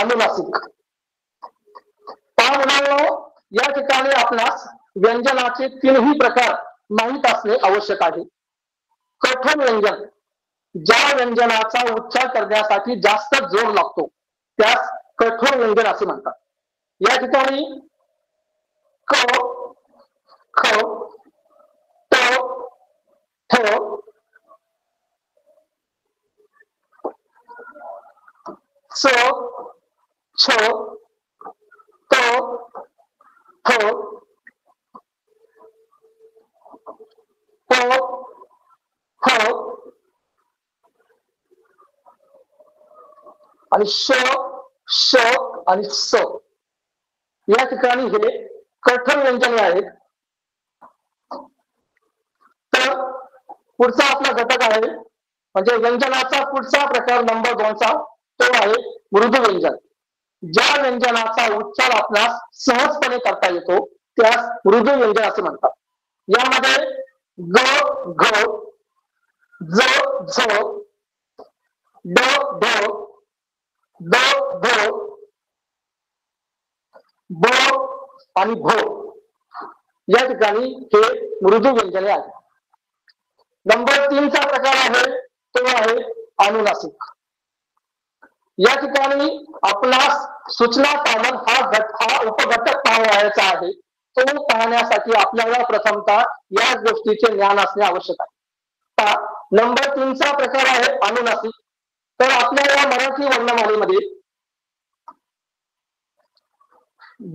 अनुनासिक. मुलांनो, या ठिकाणी आपणास व्यंजनाचे तीनही प्रकार माहित असणे आवश्यक आहे. कठोर व्यंजन, ज्या व्यंजनाचा उच्चार करण्यासाठी जास्त जोर लागतो त्यास कठोर व्यंजन असे म्हणतात. या ठिकाणी क, ख, ट, ठ, च, छ, त, थ, प, ह आणि श, श आणि स या ठिकाणी हे कठोर व्यंजने आहेत. तर पुढचा आपला घटक आहे म्हणजे व्यंजनाचा पुढचा प्रकार नंबर 2चा तो आहे मृदू व्यंजन. ज्या व्यंजनाचा उच्चार आपल्यास सहजपणे करता येतो त्यास मृदू व्यंजन असे म्हणतात. यामध्ये ग, घ, ज, झ, ड, ढ, द, ध, ब आणि भ या ठिकाणी हे मृदू व्यंजने आहेत. नंबर 3चा प्रकार आहे तो आहे अनुनासिक. या ठिकाणी आपणास सूचना कामन हा उपघटक पाहायचा आहे. तो पाहण्यासाठी आपल्याला प्रथमतः या गोष्टीचे ज्ञान असणे आवश्यक आहे. नंबर 3चा प्रकार आहे अनुनासिक. तर आपल्या या मराठी वर्णमालेमध्ये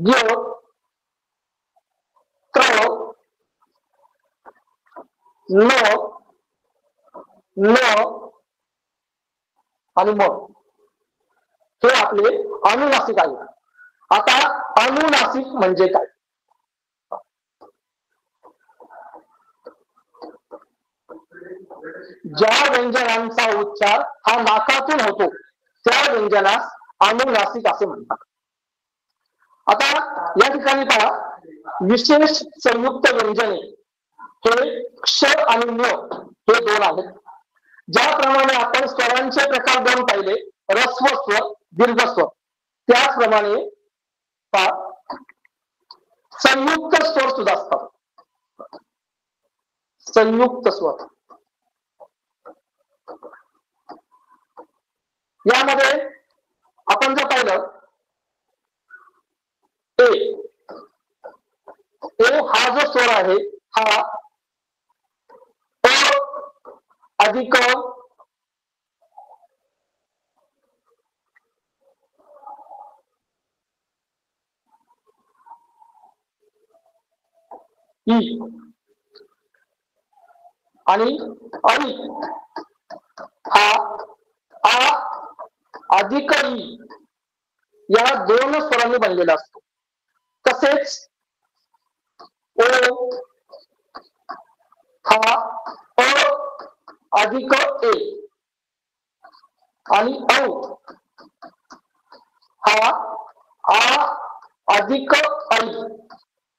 ग, त्र, न, न आणि म हे आपले अनुनासिक आहे. आता अनुनासिक म्हणजे काय? ज्या व्यंजनांचा उच्चार हा नाकातून होतो त्या व्यंजनास अनुनासिक असे म्हणतात. आता या ठिकाणी पहा, विशेष संयुक्त व्यंजने हे क्ष आणि ञ हे दोन आहेत. ज्याप्रमाणे आपण स्वरांचे प्रकार दोन पाहिले, ऱ्हस्व स्वर, दीर्घ स्वर, त्याचप्रमाणे संयुक्त स्वर सुद्धा असतात. संयुक्त स्वर यामध्ये आपण जर पाहिलं ए हा जो स्वर आहे हा अधिक ई आणि आई हा आ अधिक ई या दोन स्वरांनी बनलेला असतो. तसेच ओ हा अ अधिक ए आणि औ हा आ अधिक ऐ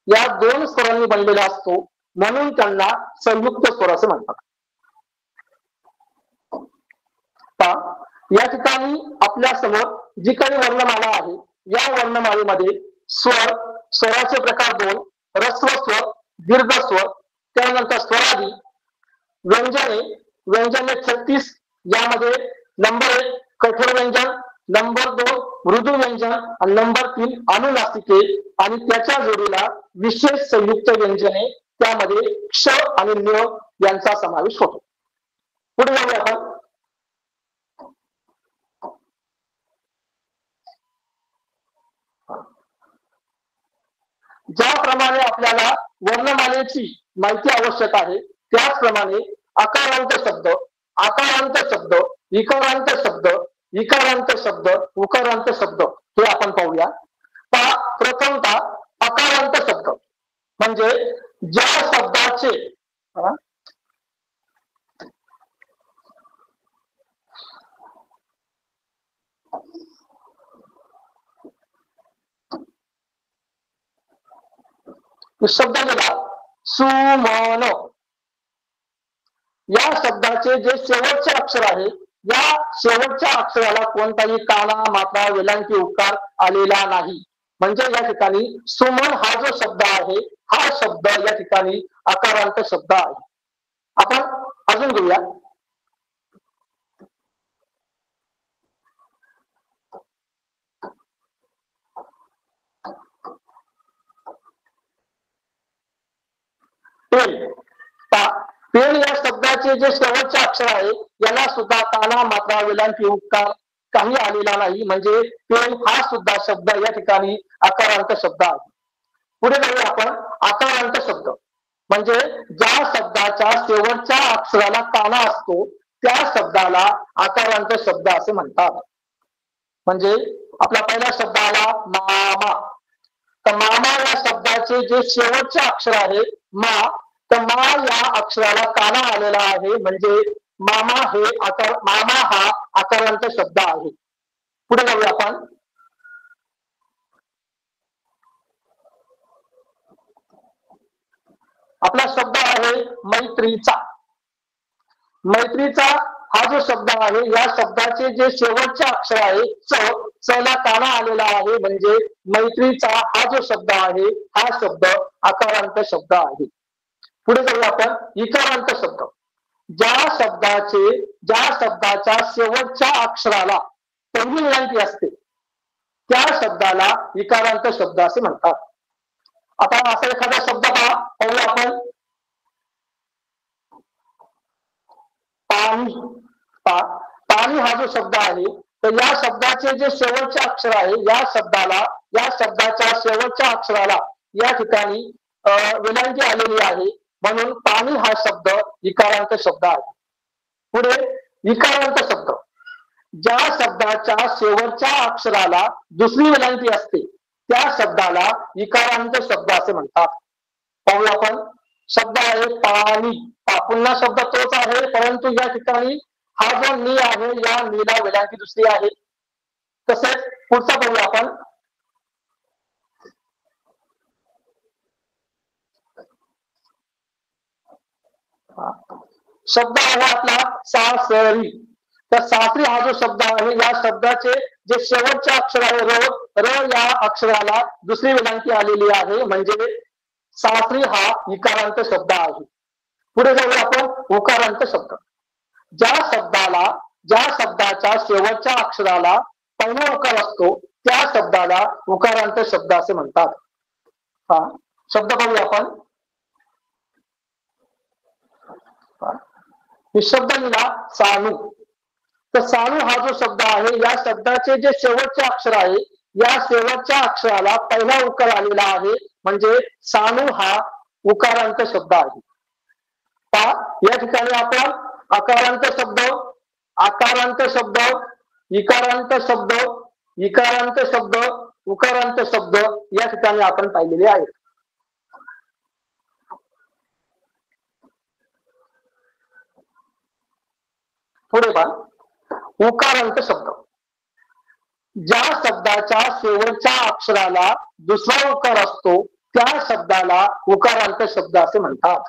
या दोन स्वरांनी बनलेला असतो, म्हणून त्यांना संयुक्त स्वर असे म्हणतात. या ठिकाणी आपल्या समोर जी काही वर्णमाला आहे या वर्णमालेमध्ये स्वर, स्वराचे प्रकार दोन, ऱ्हस्व स्वर, दीर्घ स्वर, त्यानंतर स्वरादी, व्यंजने, व्यंजने 36, यामध्ये नंबर 1 कठोर व्यंजन, नंबर 2 मृदू व्यंजन आणि नंबर 3 अनुनासिके आणि त्याच्या जोडीला विशेष संयुक्त व्यंजने, त्यामध्ये क्ष आणि ञ यांचा समावेश होतो. पुढे जाऊया आपण. ज्याप्रमाणे आपल्याला वर्णमालेची माहिती आवश्यक आहे त्याचप्रमाणे आकारांत शब्द, आकारांत शब्द, इकारांत शब्द, इकारांत शब्द, उकारांत शब्द हे आपण पाहूया. प्रथमतः आकारांत शब्द म्हणजे ज्या शब्दाचे शब्द बघा, सुमन या शब्दाचे जे शेवटचे अक्षर आहे या शेवटच्या अक्षराला कोणताही काना मात्रा वेलांटी उकार आलेला नाही. म्हणजे या ठिकाणी सुमन हा जो शब्द आहे हा शब्द या ठिकाणी आकारांत शब्द आहे. आपण अजून घेऊया. पेन. पेन या शब्दाचे जे शेवटचे अक्षर आहे याला सुद्धा काना मात्रा वेलांटी उकार काही आलेला नाही. म्हणजे पेन हा सुद्धा शब्द या ठिकाणी आकारांत शब्द आहे. पुढे जाऊया आपण. आकारांत शब्द म्हणजे ज्या शब्दाच्या शेवटच्या अक्षराला काना असतो त्या शब्दाला आकारांत शब्द असे म्हणतात. म्हणजे आपला पहिला शब्द आला मामा. तर मामा या शब्दाचे जे शेवटचे अक्षर आहे मा, तर मा या अक्षराला काना आलेला आहे. म्हणजे मामा हा आकारांत शब्द आहे. पुढे जाऊया आपण. आपला शब्द आहे मैत्रीचा. मैत्रीचा हा जो शब्द आहे या शब्दाचे जे शेवटचे अक्षर आहे च ला काना आलेला आहे. म्हणजे मैत्रीचा हा जो शब्द आहे हा शब्द आकारांत शब्द आहे. पुढे जाऊया आपण. इकारांत शब्द ज्या शब्दाच्या शेवटच्या अक्षराला पहिली वेलांटी असते त्या शब्दाला इकारांत शब्द असे म्हणतात. आता असा एखादा शब्द पाहूया आपण. पाणी. पाणी हा जो शब्द आहे तर या शब्दाचे जे शेवटचे अक्षर आहे या शब्दाच्या शेवटच्या अक्षराला या ठिकाणी वेलांटी आलेली आहे. म्हणून पाणी हा शब्द इकारांत शब्द आहे. पुढे इकारांत शब्द ज्या शब्दाच्या शेवटच्या अक्षराला दुसरी वेलांटी असते त्या शब्दाला इकारांत शब्द असे म्हणतात. पाहूया आपण. शब्द आहे पाणी. पुन्हा शब्द तोच आहे परंतु या ठिकाणी हा जो नी आहे या नीला वेलांटी दुसरी आहे. तसेच पुढचा पाहूया आपण. शब्द आहे आपला सासरी. तर सासरी हा जो शब्द आहे या शब्दाचे जे शेवटचे अक्षर आहे र या अक्षराला दुसरी वेलांटी आलेली आहे. म्हणजे सासरी हा इकारांत शब्द आहे. पुढे जाऊया आपण. उकारांत शब्द ज्या शब्दाच्या शेवटच्या अक्षराला पहिला उकार असतो त्या शब्दाला उकारांत शब्द असे म्हणतात. शब्द पाहूया आपण. शब्द लिहिला सानू. तर सानू हा जो शब्द आहे या शब्दाचे जे शेवटचे अक्षर आहे या शेवटच्या अक्षराला पहिला उकार आलेला आहे. म्हणजे सानू हा उकारांत शब्द आहे. या ठिकाणी आपण आकारांत शब्द, आकारांत शब्द, इकारांत शब्द, इकारांत शब्द, उकारांत शब्द या ठिकाणी आपण पाहिलेले आहेत. पुढे पहा. उकारांत शब्द ज्या शब्दाच्या शेवटच्या अक्षराला दुसरा उकार असतो त्या शब्दाला उकारांत शब्द असे म्हणतात.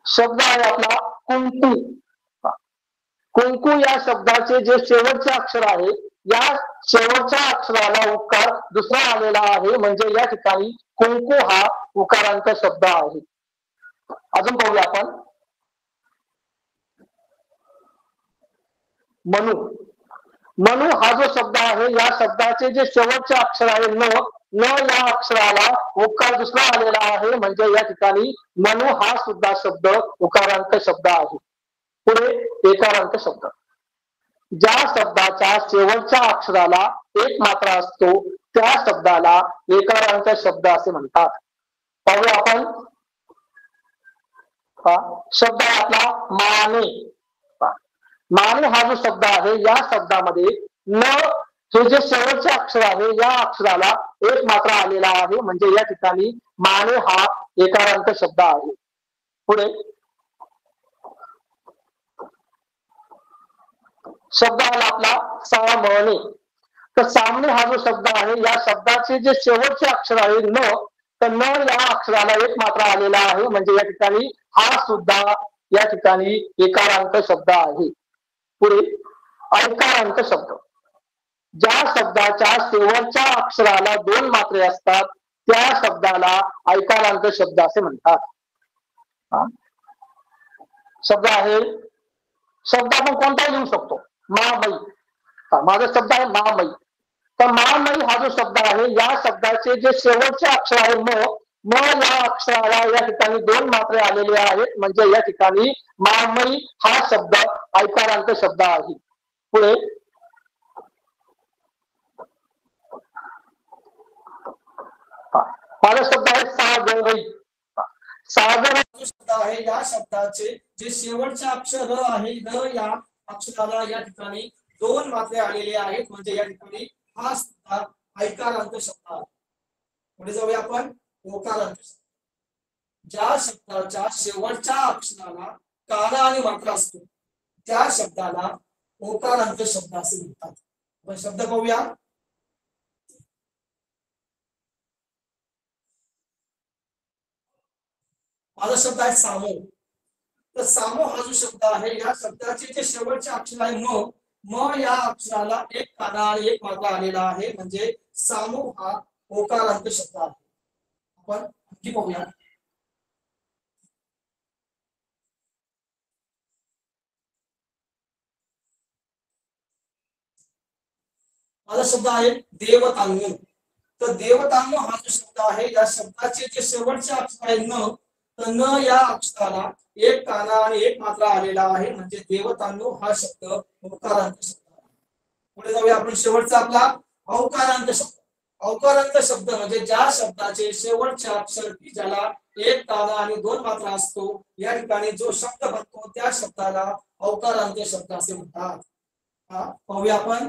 शब्द आहे आपला कुंकू. कुंकू या शब्दाचे जे शेवटचे अक्षर आहे या शेवटच्या अक्षराला उकार दुसरा आलेला आहे. म्हणजे या ठिकाणी कुंकू हा उकारांत शब्द आहे. अजून पाहूया आपण. मनू. मनू हा जो शब्द आहे या शब्दाचे जे शेवटचे अक्षर आहे न या अक्षराला उकार दुसरा आलेला आहे. म्हणजे या ठिकाणी मनू हा सुद्धा शब्द उकारांत शब्द आहे. पुढे एकारांत शब्द ज्या शब्दाच्या शेवटच्या अक्षराला एक मात्रा असतो त्या शब्दाला एकारांत शब्द असे म्हणतात. पाहूया आपण. शब्द आहे आपला माने. माने हा जो शब्द आहे या शब्दामध्ये न हे जे शेवटचे अक्षर आहे या अक्षराला एक मात्रा आलेला आहे. म्हणजे या ठिकाणी माने हा एकारांत शब्द आहे. पुढे शब्द आला आपला सामने. तर सामने हा जो शब्द आहे या शब्दाचे जे शेवटचे अक्षर आहे न, तर न या अक्षराला एक मात्रा आलेला आहे, म्हणजे या ठिकाणी हा सुद्धा या ठिकाणी एकारांत शब्द आहे. पुढे ऐकारांत शब्द, ज्या शब्दाच्या शेवटच्या अक्षराला 2 मात्रे असतात त्या शब्दाला ऐकारांत शब्द असे म्हणतात. शब्द आहे, शब्द आपण कोणता लिहू शकतो, महामयी. माझा शब्द आहे महामयी. तर महामयी हा जो शब्द आहे या शब्दाचे जे शेवटचे अक्षर आहे म या अक्षराला या ठिकाणी 2 मात्रे आलेले आहेत, म्हणजे या ठिकाणी महामयी हा शब्द ऐकारांत शब्द आहे. पुढे माझा शब्द आहे सागरई. सागर शब्द आहे या शब्दाचे जे शेवटचे अक्षर र आहे, र या अक्षराला या ठिकाणी 2 मात्रे आलेले आहेत, म्हणजे या ठिकाणी हा सुद्धा ऐकारांत शब्द आहे. पुढे जाऊया आपण ओकारांत. ज्या शब्दाच्या शेवटच्या अक्षराला काना आणि मात्रा असतो त्या शब्दाला ओकारांत शब्द असे म्हणतात. आपण शब्द पाहूया. माझा शब्द आहे सामो. तर सामो हा जो शब्द आहे या शब्दाचे जे शेवटचे अक्षर आहे म या अक्षराला एक काना आणि एक मात्रा आलेला आहे, म्हणजे सामो हा ओकारांत शब्द आहे. आपण आणखी पाहूया. माझा शब्द आहे देवतांगू. तर देवतांगू हा जो शब्द आहे या शब्दाचे जे शेवटचे अक्षर आहे न, तर न या अक्षराला एक काना आणि एक मात्रा आलेला आहे, म्हणजे देवतांगू हा शब्द ओकारांत शब्द आहे. पुढे जाऊया आपण शेवटचा आपला अवकारांत शब्द. अवकारांत शब्द म्हणजे ज्या शब्दाचे शेवटचे अक्षर की ज्याला एक काना आणि 2 मात्रा असतो, या ठिकाणी जो शब्द बनतो त्या शब्दाला अवकारांत शब्द असे म्हणतात. पाहूया आपण.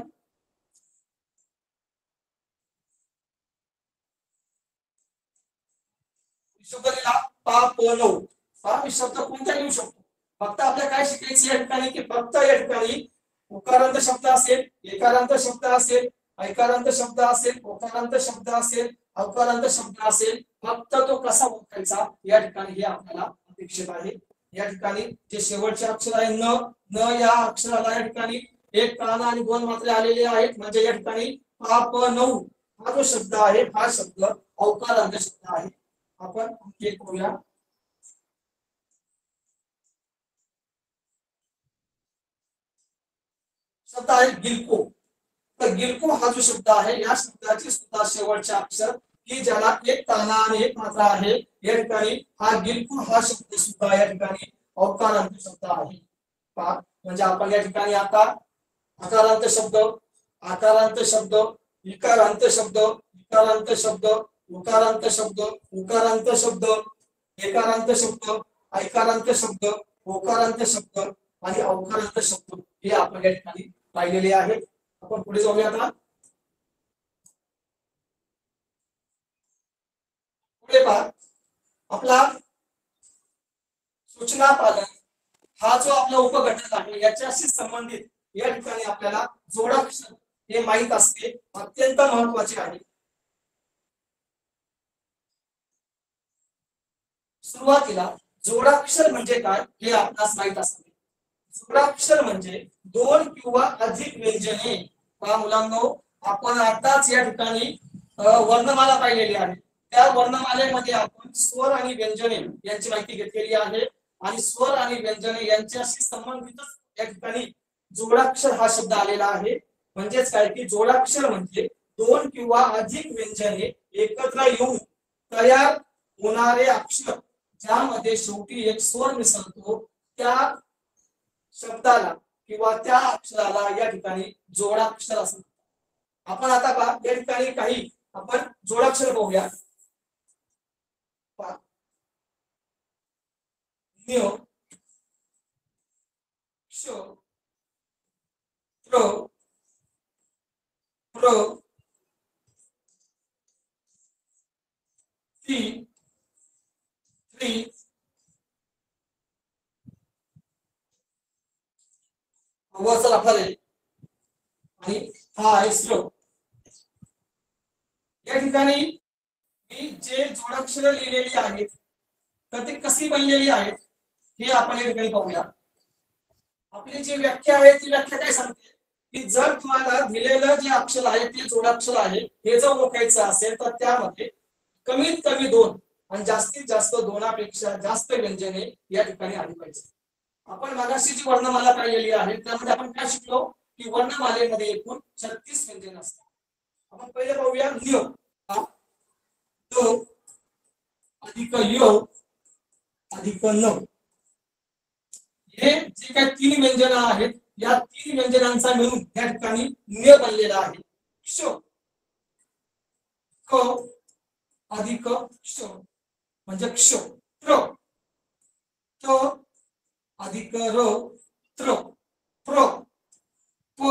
शब्द लिहिला पापनो. हा शब्द कोणता लिहू शकतो, फक्त आपल्याला काय शिकायचं या ठिकाणी की फक्त या ठिकाणी उकारांत शब्द असेल, एकारांत शब्द असेल, ऐकारांत शब्द असेल, ओकारांत शब्द असेल, अवकारांत शब्द असेल, फक्त तो कसा ओळखायचा या ठिकाणी हे आपल्याला अपेक्षित आहे. या ठिकाणी जे शेवटचे अक्षर आहे न या अक्षराला या ठिकाणी एक काना आणि 2 मात्रे आलेले आहेत, म्हणजे या ठिकाणी पापनौ हा जो शब्द आहे हा शब्द अवकारांत शब्द आहे. आपण एक करूया. शब्द आहे गिलको. तर गिलको हा जो शब्द आहे या शब्दाचे सुद्धा शेवटचे अक्षर की ज्याला एक काना आणि एक मात्रा आहे, या ठिकाणी हा गिलको हा शब्द सुद्धा या ठिकाणी अवकारांत शब्द आहे. म्हणजे आपण या ठिकाणी आता आकारांत शब्द, आकारांत शब्द, इकारांत शब्द, इकारांत शब्द, उकारांत शब्द, उकारांत शब्द, एकारांत शब्द, ऐकारांत शब्द, ओकारांत शब्द आणि अवकारांत शब्द हे आपण या ठिकाणी पाहिलेले आहेत. आपण पुढे जाऊया. आता पुढे पहा आपला सूचना पालन हा जो आपला उपघटक आहे याच्याशी संबंधित या ठिकाणी आपल्याला जोडाक्षर हे माहित असणे अत्यंत महत्त्वाचे आहे. सुरुवातीला जोडाक्षर म्हणजे काय हे आपणास माहित असते. जोडाक्षर म्हणजे 2 किंवा अधिक व्यंजने. पहा मुलांनो, आपण आताच या ठिकाणी वर्णमाला पाहिलेली आहे. त्या वर्णमालेमध्ये आपण स्वर आणि व्यंजने यांची माहिती घेतलेली आहे, आणि स्वर आणि व्यंजने यांच्याशी संबंधितच या ठिकाणी जोडाक्षर हा शब्द आलेला आहे. म्हणजेच काय की जोडाक्षर म्हणजे 2 किंवा अधिक व्यंजने एकत्र येऊन तयार होणारे अक्षर ज्यामध्ये शेवटी एक स्वर मिसळतो त्या शब्दाला किंवा त्या अक्षराला या ठिकाणी जोडाक्षर असं. आपण आता पहा या ठिकाणी काही आपण जोडाक्षर पाहूया. न्य, क्ष, प्र, प्र, ती, थ्री, वरचा फरे आणि हा आहे स्लो. या ठिकाणी मी जे जोडाक्षर लिहिलेली आहेत तर ते कशी बनलेली आहेत हे आपण या ठिकाणी पाहूया. आपली जी व्याख्या आहे ती व्याख्या काय सांगते की जर तुम्हाला दिलेलं जे अक्षर आहे ते जोडाक्षर आहे हे जर ओळखायचं असेल तर त्यामध्ये कमीत कमी 2 आणि जास्तीत जास्त 2पेक्षा जास्त व्यंजने या ठिकाणी आली पाहिजे. आपण मागाशी जी वर्णमाला पाहिलेली आहे त्यामध्ये आपण काय शिकलो की वर्णमालेमध्ये एकूण 36 व्यंजने असतात. आपण पहिले पाहूया न्य अधिक य अधिक न. हे जे काही 3 व्यंजन आहेत या 3 व्यंजनांचा मिळून या ठिकाणी न्य बनलेला आहे. क्ष क अधिक क्ष म्हणजे क्ष. त्र त अधिक र त्र प्र प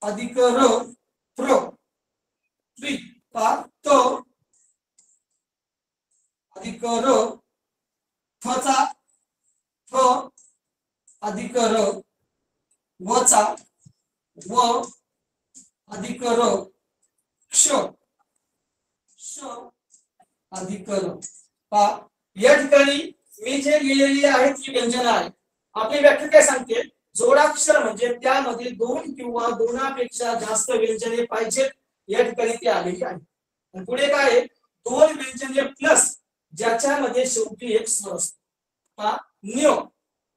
अधिक र प्र त्रि पा त अधिक र थचा थ अधिक र वचा व अधिक र क्ष श अधिक र. पा या ठिकाणी मी जे लिहिलेली आहे ती व्यंजन आहे. आपली व्याख्या काय सांगते जोडाक्षर म्हणजे त्यामध्ये 2 किंवा 2पेक्षा जास्त व्यंजने पाहिजेत या ठिकाणी ती आलेली आहे. आणि पुढे काय आहे 2 व्यंजने प्लस ज्याच्यामध्ये शेवटी एक स्वर असतो. पा न्य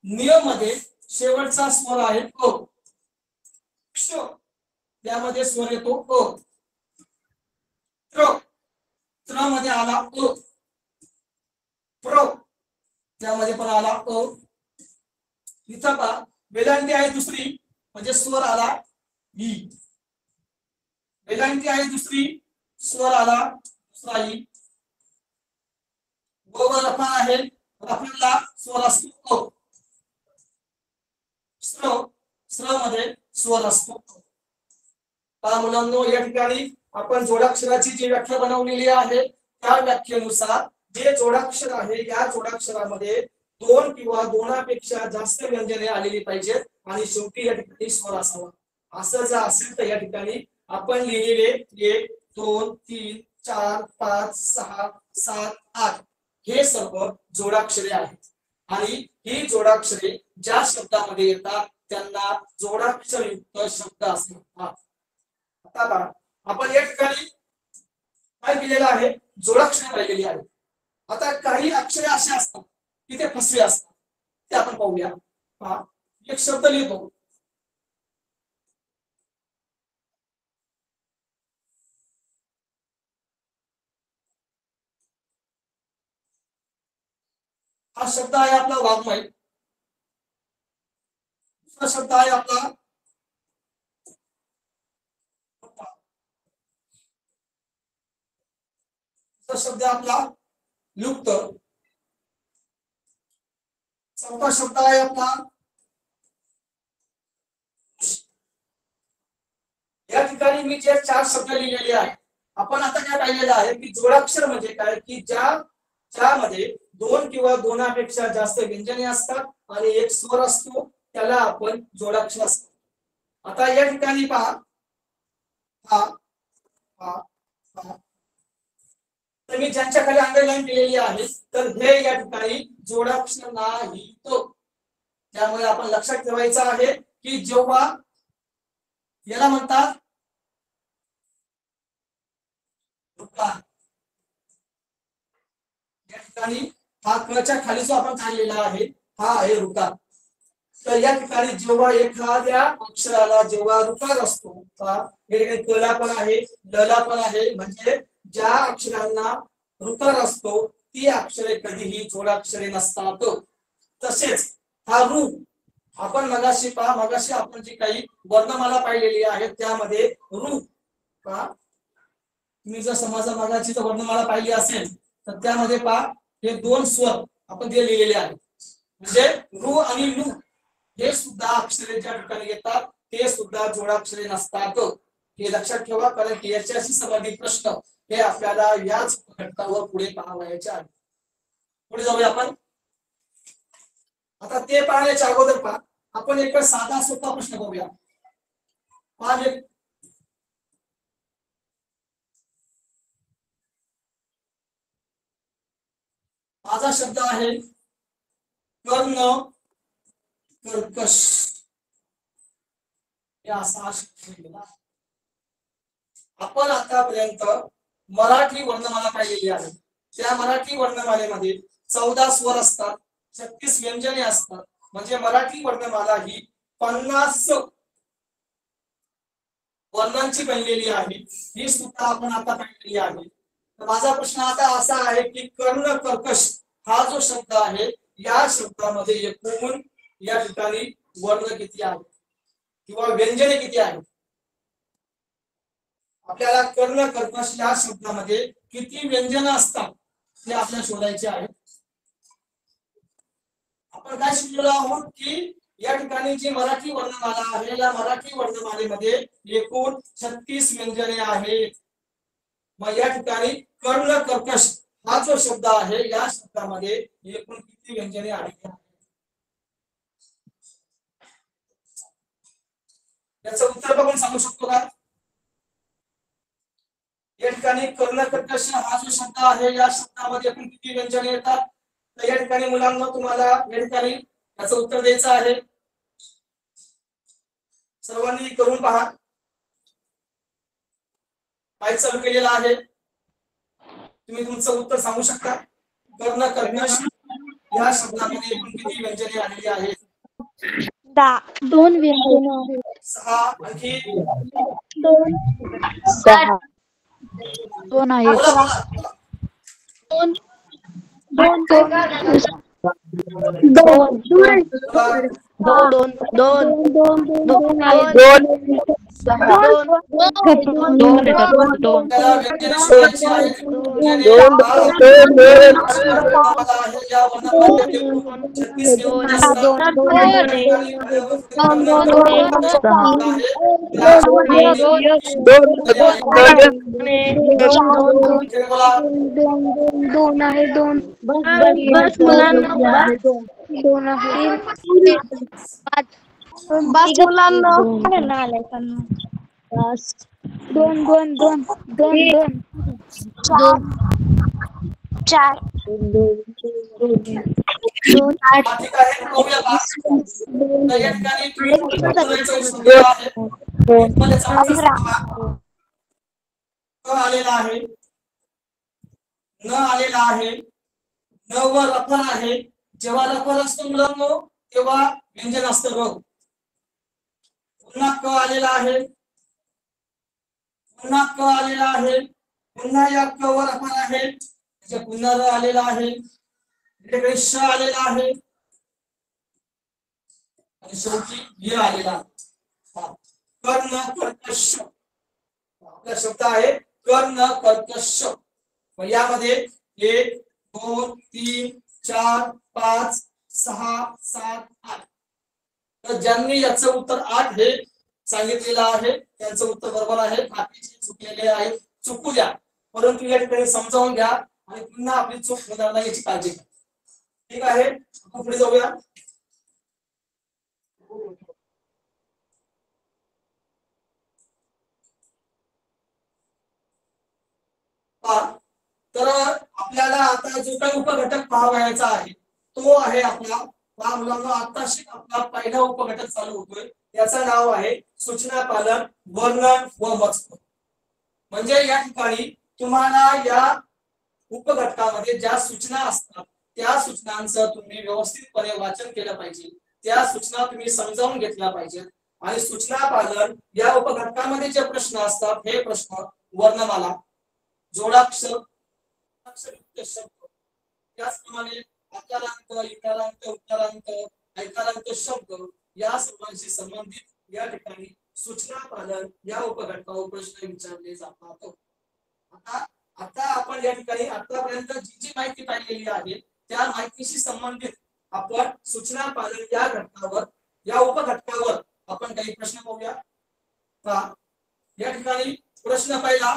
न्य मध्ये शेवटचा स्वर आहे अ. क्ष त्यामध्ये स्वर येतो अ. त्र त्र मध्ये आला अ. प्र त्यामध्ये पण आला अ. इथं पा वेलांटी आहे दुसरी म्हणजे स्वर आला ई. वेलांटी आहे दुसरी स्वर आला दुसरा ई. व रफा आहे रफाला स्वर असतो अ. स्र स्र मध्ये स्वर असतो. पहा मुलांनो या ठिकाणी आपण जोडाक्षराची जी व्याख्या बनवलेली आहे त्या व्याख्येनुसार जे जोडाक्षर आहे या जोडाक्षरामध्ये 2 किंवा 2पेक्षा जास्त व्यंजने आलेली पाहिजेत आणि शेवटी या ठिकाणी स्वर असावा. असं जर असेल तर या ठिकाणी आपण लिहिलेले 1 2 3 4 5 6 7 8 हे सर्व जोडाक्षरे आहेत. आणि ही जोडाक्षरे ज्या शब्दामध्ये येतात त्यांना जोडाक्षरयुक्त शब्द असे म्हणतात. आता आपण या ठिकाणी काय केलेलं आहे जोडाक्षरे पाहिलेली आहेत. आता काही अक्षरे असे असतात की ते फसवे असतात ते आपण पाहूया. पहा एक शब्द लिहितो हा शब्द आहे आपला वाङ्मय. दुसरा शब्द आहे आपला शब्द आपला लुप्त. चौथा शब्द आहे आपला या ठिकाणी मी जे 4 शब्द लिहिलेले आहेत आपण आता काय पाहिलेलं आहे की जोडाक्षर म्हणजे काय की ज्यामध्ये 2 किंवा 2पेक्षा जास्त व्यंजने असतात आणि एक स्वर असतो त्याला आपण जोडाक्षर असतो. आता या ठिकाणी पहा हा हा हा तर मी ज्यांच्या खाली अंडरलाईन केलेली आहे तर हे या ठिकाणी जोडाक्षर नाही तो. त्यामुळे आपण लक्षात ठेवायचं आहे की जेव्हा याला म्हणतात रुकार या ठिकाणी हा कच्या खाली जो आपण काढलेला आहे हा आहे रुकार. तर या ठिकाणी जेव्हा एखाद्या अक्षराला जेव्हा रुकार असतो या ठिकाणी कला पण आहे लला पण आहे म्हणजे ज्या अक्षरांना रुकार असतो ती अक्षरे कधीही जोडाक्षरे नसतात. तसेच हा रू आपण मगाशी आपण जी काही वर्णमाला पाहिलेली आहे त्यामध्ये रू पहा तुम्ही जर समाजा मगाची जर वर्णमाला पाहिली असेल तर त्यामध्ये पहा हे 2 स्वर आपण ते लिहिलेले आहेत म्हणजे रू आणि लू हे सुद्धा अक्षरे ज्या ठिकाणी येतात ते सुद्धा जोडाक्षरे नसतात. हे लक्षात ठेवा कारण की याच्याशी संबंधित प्रश्न हे आपल्याला याच घटकावर पुढे पाहावयाचे आहे. पुढे जाऊया आपण. आता ते पाहण्याच्या अगोदर पहा आपण एक साधा सोपा प्रश्न बघूया. माझा शब्द आहे कर्ण कर्कश. असा शब्द लिहिला. आपण आतापर्यंत मराठी वर्णमाला पाहिलेली आहे. त्या मराठी वर्णमालेमध्ये 14 स्वर असतात, 36 व्यंजने असतात. म्हणजे मराठी वर्णमाला ही 50 वर्णांची बनलेली आहे. ही सुद्धा आपण आता पाहिलेली आहे. तर माझा प्रश्न आता असा आहे की कर्ण कर्कश हा जो शब्द आहे, या शब्दामध्ये एकूण या ठिकाणी वर्ण किती आहेत किंवा व्यंजने किती आहेत? आपल्याला कर्ण कर्कश या शब्दामध्ये किती व्यंजन असतात हे आपल्याला शोधायचे आहे. आपण काय शिकलेलो आहोत की या ठिकाणी जी मराठी वर्णमाला आहे, या मराठी वर्णमालेमध्ये एकूण 36 व्यंजने आहेत. मग या ठिकाणी कर्ण कर्कश हा जो शब्द आहे, या शब्दामध्ये एकूण किती व्यंजने आलेली आहेत? याचं उत्तर बघून सांगू शकतो का? या ठिकाणी कर्ण कर्कश हा जो शब्द आहे, या शब्दामध्ये एकूण किती व्यंजने येतात? तर या ठिकाणी मुलांना तुम्हाला या ठिकाणी याचं उत्तर द्यायचं आहे. सर्वांनी करून पहा. काय चालू केलेला आहे, तुम्ही तुमचं उत्तर सांगू शकता. कर्ण कर्कश या शब्दामध्ये एकूण किती व्यंजने आलेली आहेत? 2 व्यंजने आहेत. 6. आणखी 2 6 2 आहेत. बोला बोला. 2 2 त्याला व्यंजने शोधायची आहेत. व्यंजने दोन या वर्णामध्ये एकूण 36 व्यंजने असतात. दोन आहे. 2 बस मुलांना 2 आहे. 5 मुलांना 2 2 2 2 4 2 8 ठीक आहे, बघूया का? तर या ठिकाणी तुम्ही उत्तराचा शोधलेला आहे. मला चांगलं सांगा. क आलेला आहे, न आलेला आहे, न वर रफल आहे. जेव्हा रफल असतो मुलांनो, तेव्हा व्यंजन असतं र. पुन्हा क आलेला आहे, पुन्हा क आलेला आहे, पुन्हा या क वर रफल आहे, पुन्हा र आलेला आहे, इकडे श आलेला आहे आणि शेवटी य आलेला आहे. कर्ण कर्कश आपला शब्द आहे कर्ण कर्कश. यामध्ये 1 2 3 4 5 6 7 8. तर ज्यांनी याचं उत्तर 8 हे सांगितलेलं आहे त्यांचं उत्तर बरोबर आहे. बाकीचे चुकलेले आहेत, चुकू द्या, परंतु या ठिकाणी समजावून घ्या आणि पुन्हा आपली चूक होणार नाही याची काळजी घ्या. ठीक आहे, आपण पुढे जाऊया. तर आपल्याला आता जो काही उपघटक पाहायचा आहे तो आहे आपला मुलांना आताशी आपला पहिला उपघटक चालू होतोय. याचं नाव आहे सूचना पालन, वर्णन व मजकूर. म्हणजे या ठिकाणी तुम्हाला या उपघटकामध्ये ज्या सूचना असतात त्या सूचनांचं तुम्ही व्यवस्थितपणे वाचन केलं पाहिजे. त्या सूचना तुम्ही समजावून घेतल्या पाहिजेत. आणि सूचना पालन या उपघटकामध्ये जे प्रश्न असतात हे प्रश्न वर्णमाला, जोडाक्षर, शब्द, त्याचप्रमाणे आकारांत, इकारांत, उकारांत, ऐकारांत शब्द या सर्वांशी संबंधित या ठिकाणी सूचना पालन या उपघटकावर प्रश्न विचारले जातात. आता आपण या ठिकाणी आतापर्यंत जी माहिती पाहिलेली आहे त्या माहितीशी संबंधित आपण सूचना पालन या घटकावर, या उपघटकावर आपण काही प्रश्न पाहूया. या ठिकाणी प्रश्न पहिला,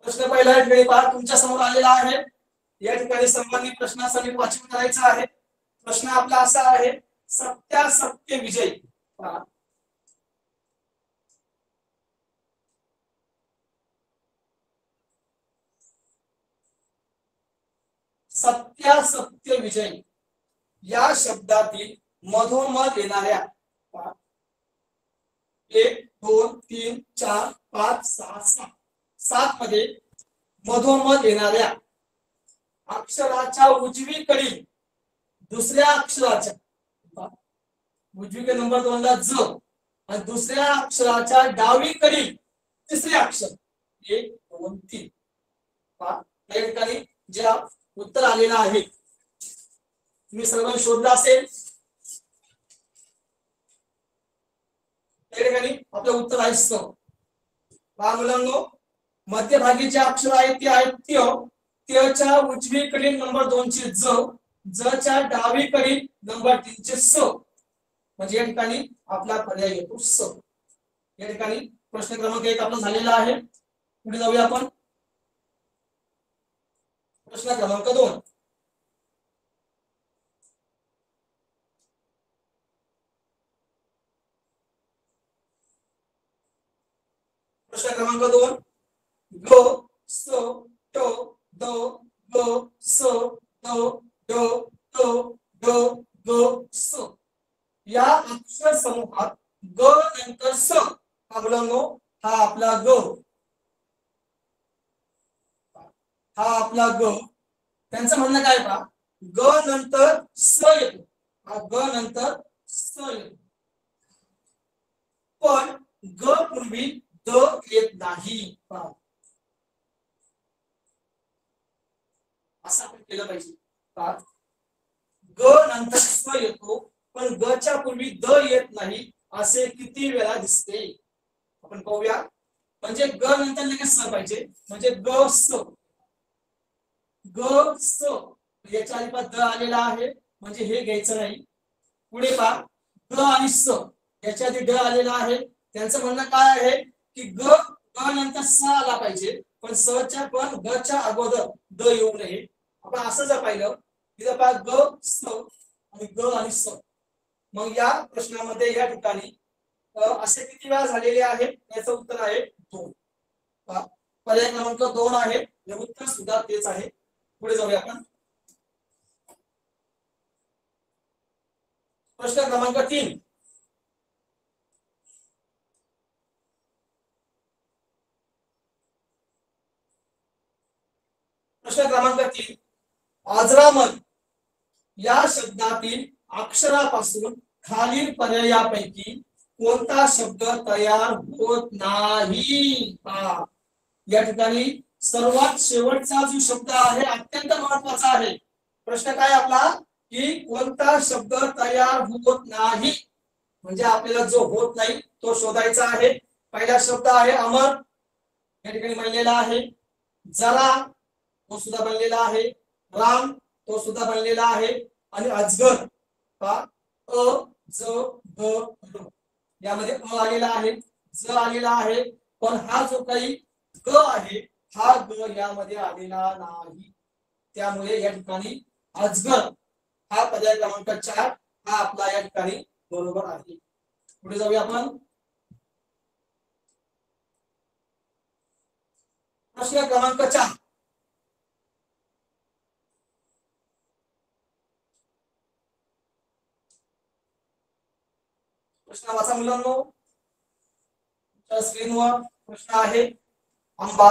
प्रश्न पहिला या ठिकाणी पहा तुमच्या समोर आलेला आहे. या ठिकाणी संबंधित प्रश्नासाठी वाचन करायचं आहे. प्रश्न आपला असा आहे, सत्यासत्य विजय. सत्यासत्य विजय या शब्दातील मधोमध येणाऱ्या 1 2 3 4 5 6 7 7 मध्ये मधोमध येणाऱ्या अक्षराच्या उजवीकडील दुसऱ्या अक्षराच्या उजवीकडे नंबर 2 ला ज आणि दुसऱ्या अक्षराच्या डावीकडील तिसरे अक्षर 1 2 3 या ठिकाणी जे उत्तर आलेलं आहे तुम्ही सर्वांनी शोधलं असेल त्या ठिकाणी आपलं उत्तर आहे स. पहा मुलांनो मध्यभागी जे अक्षर आहे ते आहेत त्यच्या उजवीकडील नंबर 2 चे ज च्या डावीकडील नंबर 3 चे स म्हणजे या ठिकाणी आपला पर्याय येतो स. या ठिकाणी प्रश्न क्रमांक 1 आपला झालेला आहे. पुढे जाऊया आपण प्रश्न क्रमांक 2. प्रश्न क्रमांक 2 ग स ट द ग स द ड ट ग ग स या अक्षर समूहात ग नंतर स हा मुलांनो हा आपला ग हा आपला ग त्यांचं म्हणणं काय पहा ग नंतर स येतो हा ग नंतर स येतो पण ग पूर्वी द येत नाही असं आपण केलं पाहिजे. ग नंतर स येतो पण ग च्या पूर्वी द येत नाही असे किती वेळा दिसते आपण पाहूया. म्हणजे ग नंतर लगेच स पाहिजे म्हणजे ग स ग स याच्या आधी द आलेला आहे म्हणजे हे घ्यायचं नाही. पुढे पहा ग आणि स याच्या आधी ड आलेला आहे त्यांचं म्हणणं काय आहे की ग नंतर स आला पाहिजे पण स च्या पण ग च्या अगोदर द येऊ नये. आपण असं जर पाहिलं तिथं पहा ग स आणि ग आणि स मग या प्रश्नामध्ये या ठिकाणी असे किती वेळा झालेले आहे याचं उत्तर आहे 2. पर्याय क्रमांक 2 आहे हे उत्तर सुद्धा तेच आहे. पुढे जाऊया आपण प्रश्न क्रमांक 3. प्रश्न क्रमांक 3 आजरामर या शब्दातील अक्षरापासून खालील पर्यायापैकी कोणता शब्द तयार होत नाही. या ठिकाणी सर्वात शेवटचा जो शब्द आहे अत्यंत महत्वाचा आहे. प्रश्न काय आपला की कोणता शब्द तयार होत नाही म्हणजे आपल्याला जो होत नाही तो शोधायचा आहे. पहिला शब्द आहे अमर या ठिकाणी बनलेला आहे. जरा तो सुद्धा बनलेला आहे. राम तो सुद्धा बनलेला आहे आणि अजगर अ ज ग र यामध्ये अ आलेला आहे ज आलेला आहे पण हा जो काही ग आहे हा ग यामध्ये आलेला नाही. त्यामुळे या ठिकाणी अजगर हा पर्याय क्रमांक 4 हा आपला या ठिकाणी बरोबर आहे. पुढे जाऊया आपण प्रश्न क्रमांक 4. प्रश्न वाचा मुलांनो स्क्रीनवर प्रश्न आहे आंबा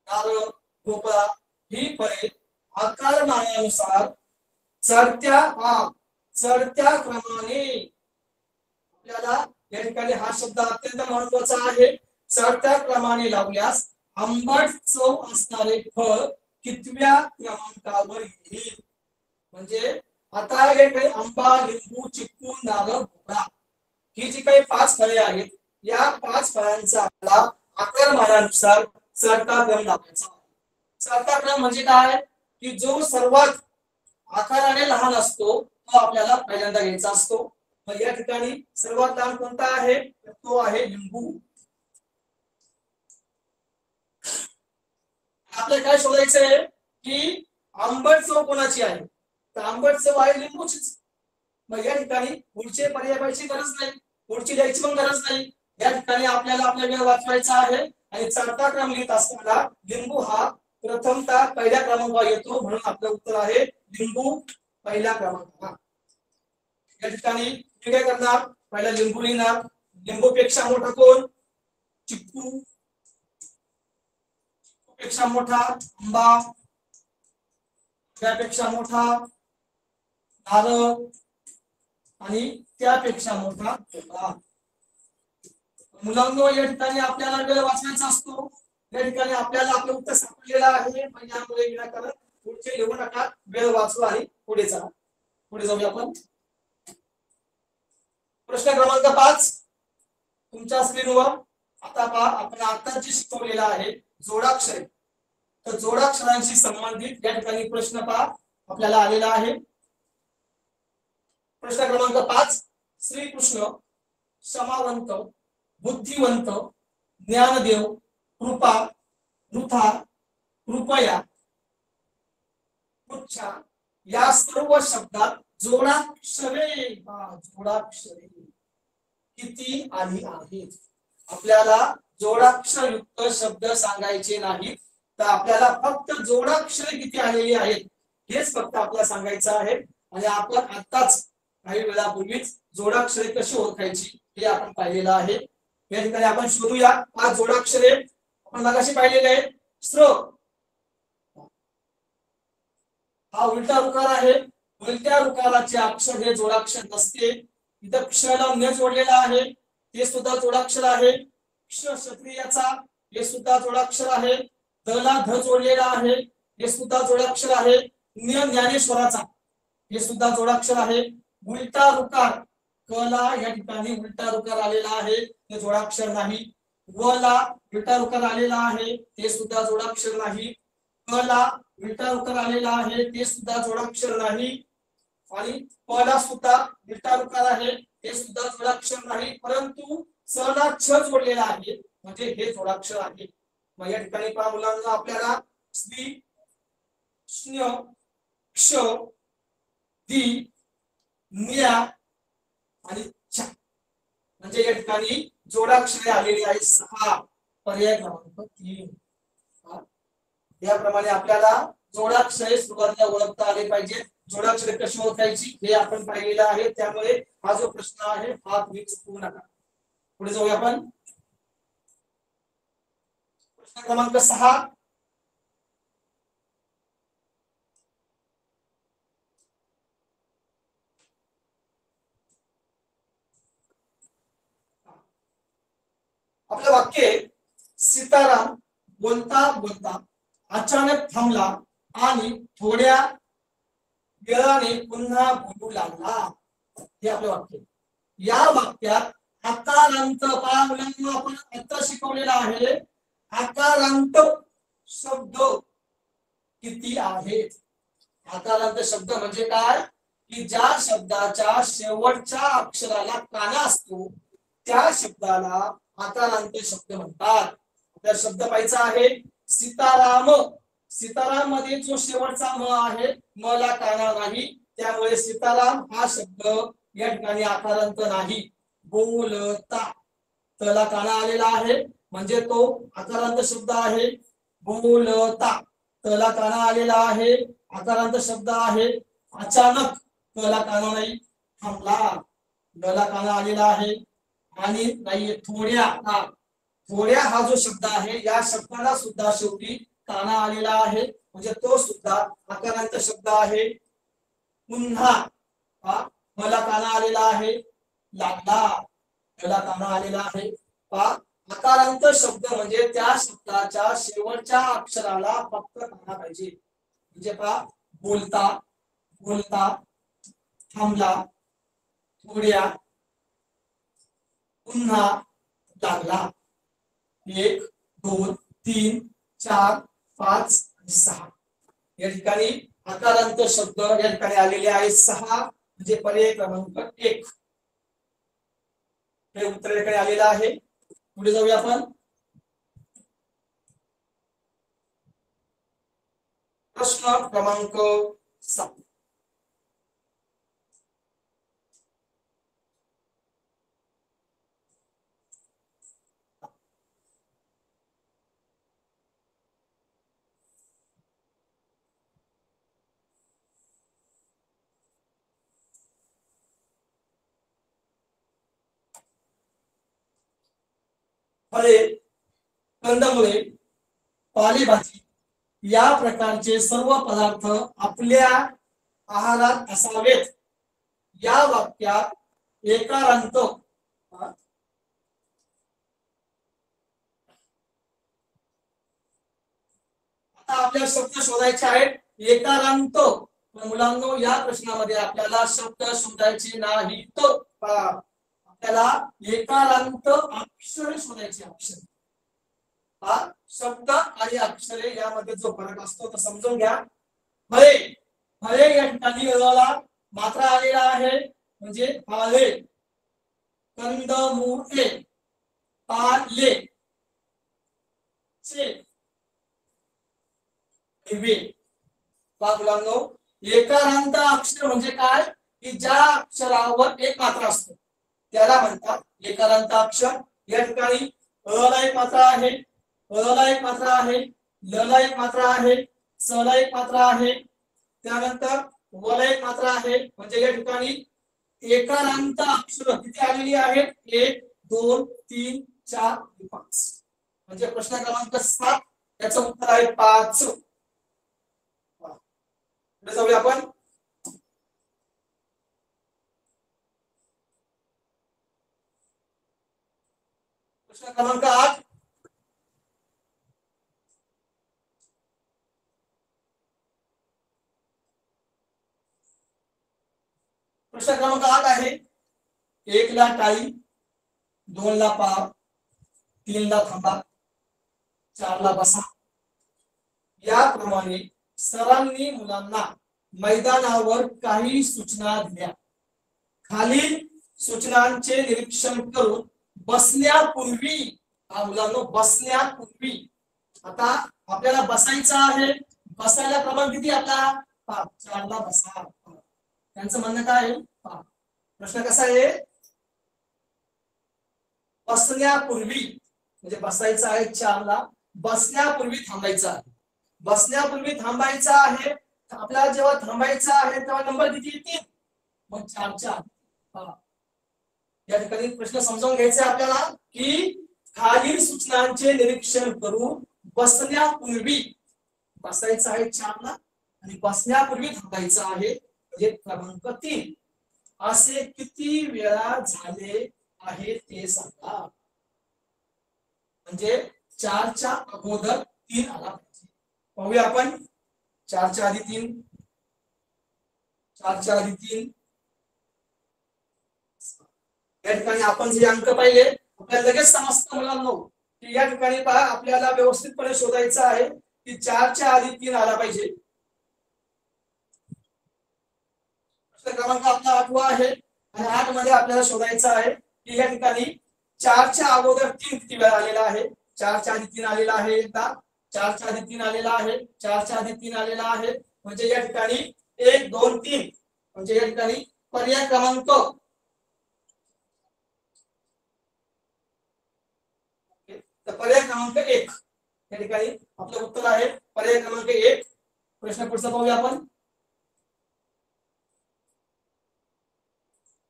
नारळ भोपळा ही फळे आकारमानानुसार चढत्या क्रमाने आपल्याला या ठिकाणी हा शब्द अत्यंत महत्वाचा आहे. चढत्या क्रमाने लावल्यास आंबट चव असणारे फळ कितव्या क्रमांकावर येईल. म्हणजे आता हे काही आंबा लिंबू चिक्कू नारळ भोपळा ही जी काही 5 फळे आहेत या 5 फळांचा आपला आकारमानानुसार चढता क्रम लावायचा. चढता क्रम म्हणजे काय की जो सर्वात आकाराने लहान असतो तो आपल्याला पहिल्यांदा घ्यायचा असतो. मग या ठिकाणी सर्वात लहान कोणता आहे तो आहे लिंबू. आपल्याला काय शोधायचंय की आंबट चव कोणाची आहे तर आंबट चव आहे लिंबूचीच. मग या ठिकाणी पुढचे पर्याय पाहिजे गरज नाही पुढची द्यायची पण गरज नाही. या ठिकाणी आपल्याला आपला वेळ वाचवायचा आहे आणि चढता क्रम लिहित असताना लिंबू हा प्रथमतः पहिल्या क्रमांकावर येतो म्हणून आपलं उत्तर आहे लिंबू पहिल्या क्रमांकावर. या ठिकाणी मी काय करणार, पहिला लिंबू लिहिणार. लिंबूपेक्षा मोठा कोण? चिक्कू. पेक्षा मोठा आंबा, त्यापेक्षा मोठा नारळ आणि त्यापेक्षा मोठा कोका. मुलांनो या ठिकाणी आपल्याला वेळ वाचवायचा असतो. या ठिकाणी आपल्याला आपलं उत्तर सापडलेलं आहे, पण यामुळे विनाकारण पुढचे लिहू नका, वेळ वाचवा आणि पुढे चला. पुढे जाऊया आपण. प्रश्न क्रमांक 5 तुमच्या स्क्रीनवर. आता पहा, आपण आता जे शिकवलेलं आहे जोडाक्षरे, तर जोडाक्षरांशी संबंधित या ठिकाणी प्रश्न पहा आपल्याला आलेला आहे. प्रश्न क्रमांक 5. श्रीकृष्ण, क्षमावंत, बुद्धिवंत, ज्ञानदेव, कृपा, वृथा, कृपया, पुच्छा या सर्व शब्दात जोडाक्षरे किती आली आहेत? आपल्याला जोडाक्षरयुक्त शब्द सांगायचे नाहीत, तर आपल्याला फक्त जोडाक्षरे किती आलेली आहेत हेच फक्त आपल्याला सांगायचं आहे. आणि आपण आताच काही वेळापूर्वीच जोडाक्षरे कशी ओळखायची हे आपण पाहिलेलं आहे. या ठिकाणी आपण शोधूया 5 जोडाक्षरे. आपण मगाशी पाहिलेले आहे. स्र हा उलटा उकार आहे. उलट्या उकाराचे अक्षर हे जोडाक्षर नसते. इथं क्षला न जोडलेला आहे, ते सुद्धा जोडाक्षर आहे. क्ष क्षत्रियाचा हे सुद्धा जोडाक्षर आहे. दला ध जोडलेला आहे, हे सुद्धा जोडाक्षर आहे. ज्ञानेश्वराचा हे सुद्धा जोडाक्षर आहे. उलटा रुकार कला या ठिकाणी उलटा रुकार आलेला आहे, ते जोडाक्षर नाही. वला उलटा रुकार आलेला आहे, ते सुद्धा जोडाक्षर नाही. कला उलटा रुकार आलेला आहे, ते सुद्धा जोडाक्षर नाही. आणि पला सुद्धा उलटा रुकार आहे, ते सुद्धा जोडाक्षर नाही. परंतु सला छ जोडलेला आहे, म्हणजे हे जोडाक्षर आहे. मग या ठिकाणी पहा मुलांना, आपल्याला स्त्री, श्न्य, क्ष, दी, न्या आणि च म्हणजे या ठिकाणी जोडाक्षरे आलेली आहेत 6. पर्याय क्रमांक 3. याप्रमाणे आपल्याला जोडाक्षरे सुरुवातीला ओळखता आले पाहिजे. जोडाक्षरे कशी ओळखायची हे आपण पाहिलेलं आहे, त्यामुळे हा जो प्रश्न आहे हा तुम्ही चुकवू नका. पुढे जाऊया आपण. प्रश्न क्रमांक 6. आपलं वाक्य आहे, सीताराम बोलता बोलता अचानक थांबला आणि थोड्या वेळाने पुन्हा बोलू लागला. हे आपलं वाक्य. या वाक्यात आकारांत पहा मुलांना, आपण आता शिकवलेला आहे. आकारांत शब्द किती आहेत? आकारांत शब्द म्हणजे काय, की ज्या शब्दाच्या शेवटच्या अक्षराला काना असतो त्या शब्दाला आकारांत शब्द म्हणतात. तर शब्द पाहायचा आहे सीताराम. सीताराम मध्ये जो शेवटचा म आहे, म ला काना नाही, त्यामुळे सीताराम हा शब्द या ठिकाणी आकारांत नाही. बोलता त्याला काना आलेला आहे, म्हणजे तो आकारांत शब्द आहे. बोलता त्याला काना आलेला आहे, आकारांत शब्द आहे. अचानक त्याला काना नाही. थांबला त्याला काना आलेला आहे आणि नाहीये. थोड्या थोड्या हा जो शब्द आहे, या शब्दाला सुद्धा शेवटी काना आलेला आहे, म्हणजे तो सुद्धा आकारांत शब्द आहे. पुन्हा मला काना आलेला आहे. लागला त्याला काना आलेला आहे. आकारांत शब्द म्हणजे त्या शब्दाच्या शेवटच्या अक्षराला फक्त काना पाहिजे. म्हणजे बोलता, बोलता, थांबला, थोड्या, पुन्हा, लागला. 1 2 3 4 5 6 या ठिकाणी आकारांत शब्द या ठिकाणी आलेले आहेत 6, म्हणजे पर्याय क्रमांक 1 हे उत्तर या ठिकाणी आलेलं आहे. पुढे जाऊया आपण. प्रश्न क्रमांक 7. फळे, कंदमुळे, पालेभाजी या प्रकारचे सर्व पदार्थ आपल्या आहारात असावेत. या वाक्यात एकारांत आता आपल्याला शब्द शोधायचे आहेत. एकारांत मुलांनो या प्रश्नामध्ये आपल्याला शब्द शोधायचे नाहीत. आपल्याला एकारांत अक्षरे शोधायची. अक्षर हा शब्द आणि अक्षरे यामध्ये जो फरक असतो तो समजून घ्या. फळे, फळे या ठिकाणी ला मात्रा आलेला आहे म्हणजे फळे. कंदमुळे, पाले, मुलांनो एकारांत अक्षर म्हणजे काय की ज्या अक्षरावर एक मात्रा असते त्याला म्हणतात एकारांत अक्षर. या ठिकाणी अ ला एक मात्रा आहे, अ ला एक मात्रा आहे, ल ला एक मात्रा आहे, स ला एक मात्रा आहे, त्यानंतर व ला एक मात्रा आहे. म्हणजे या ठिकाणी एकारांत अक्षर किती आलेली आहेत? 1 2 3 4 5. म्हणजे प्रश्न क्रमांक 7 याचं उत्तर आहे 5. जाऊया आपण. प्रश्न क्रमांक 8. प्रश्न क्रमांक 8 आहे 1 ला टाळी, 2 ला पाव, 3 ला थांबा, 4 ला बसा. याप्रमाणे सरांनी मुलांना मैदानावर काही सूचना दिल्या. खालील सूचनांचे निरीक्षण करून बसण्यापूर्वी मुलांनो बसण्यापूर्वी आता आपल्याला बसायचं आहे. बसायला क्रमांक किती आपला? 5. 4 ला बसा. त्यांचं म्हणणं काय आहे? प्रश्न कसा आहे? बसण्यापूर्वी म्हणजे बसायचं आहे 4 ला, बसण्यापूर्वी थांबायचं आहे. बसण्यापूर्वी थांबायचं आहे. आपल्याला जेव्हा थांबायचं आहे तेव्हा नंबर किती येतील? मग 4. या ठिकाणी प्रश्न समजावून घ्यायचा आहे आपल्याला की खालील सूचनांचे निरीक्षण करून बसण्यापूर्वी बसायचं आहे 4 ला आणि बसण्यापूर्वी थांबायचं आहे म्हणजे क्रमांक 3. असे किती वेळा झाले आहे ते सांगा. म्हणजे 4 च्या अगोदर 3 आला पाहिजे. पाहूया आपण. 4 च्या आधी 3, 4 च्या आधी 3. या ठिकाणी आपण जे अंक पाहिले आपल्याला लगेच समजतं मुलांनो की या ठिकाणी पहा आपल्याला व्यवस्थितपणे शोधायचं आहे की 4 च्या आधी 3 आला पाहिजे. प्रश्न क्रमांक आपला 8वा आहे आणि 8 मध्ये आपल्याला शोधायचं आहे की या ठिकाणी 4 च्या अगोदर 3 किती वेळा आलेला आहे? 4 च्या आधी 3 आलेला आहे एकदा, 4 च्या आधी 3 आलेला आहे, 4 च्या आधी 3 आलेला आहे. म्हणजे या ठिकाणी 1 2 3 म्हणजे या ठिकाणी पर्याय क्रमांक पर्याय क्रमांक 1 या ठिकाणी आपलं उत्तर आहे पर्याय क्रमांक 1. प्रश्न पुढचा पाहूया आपण.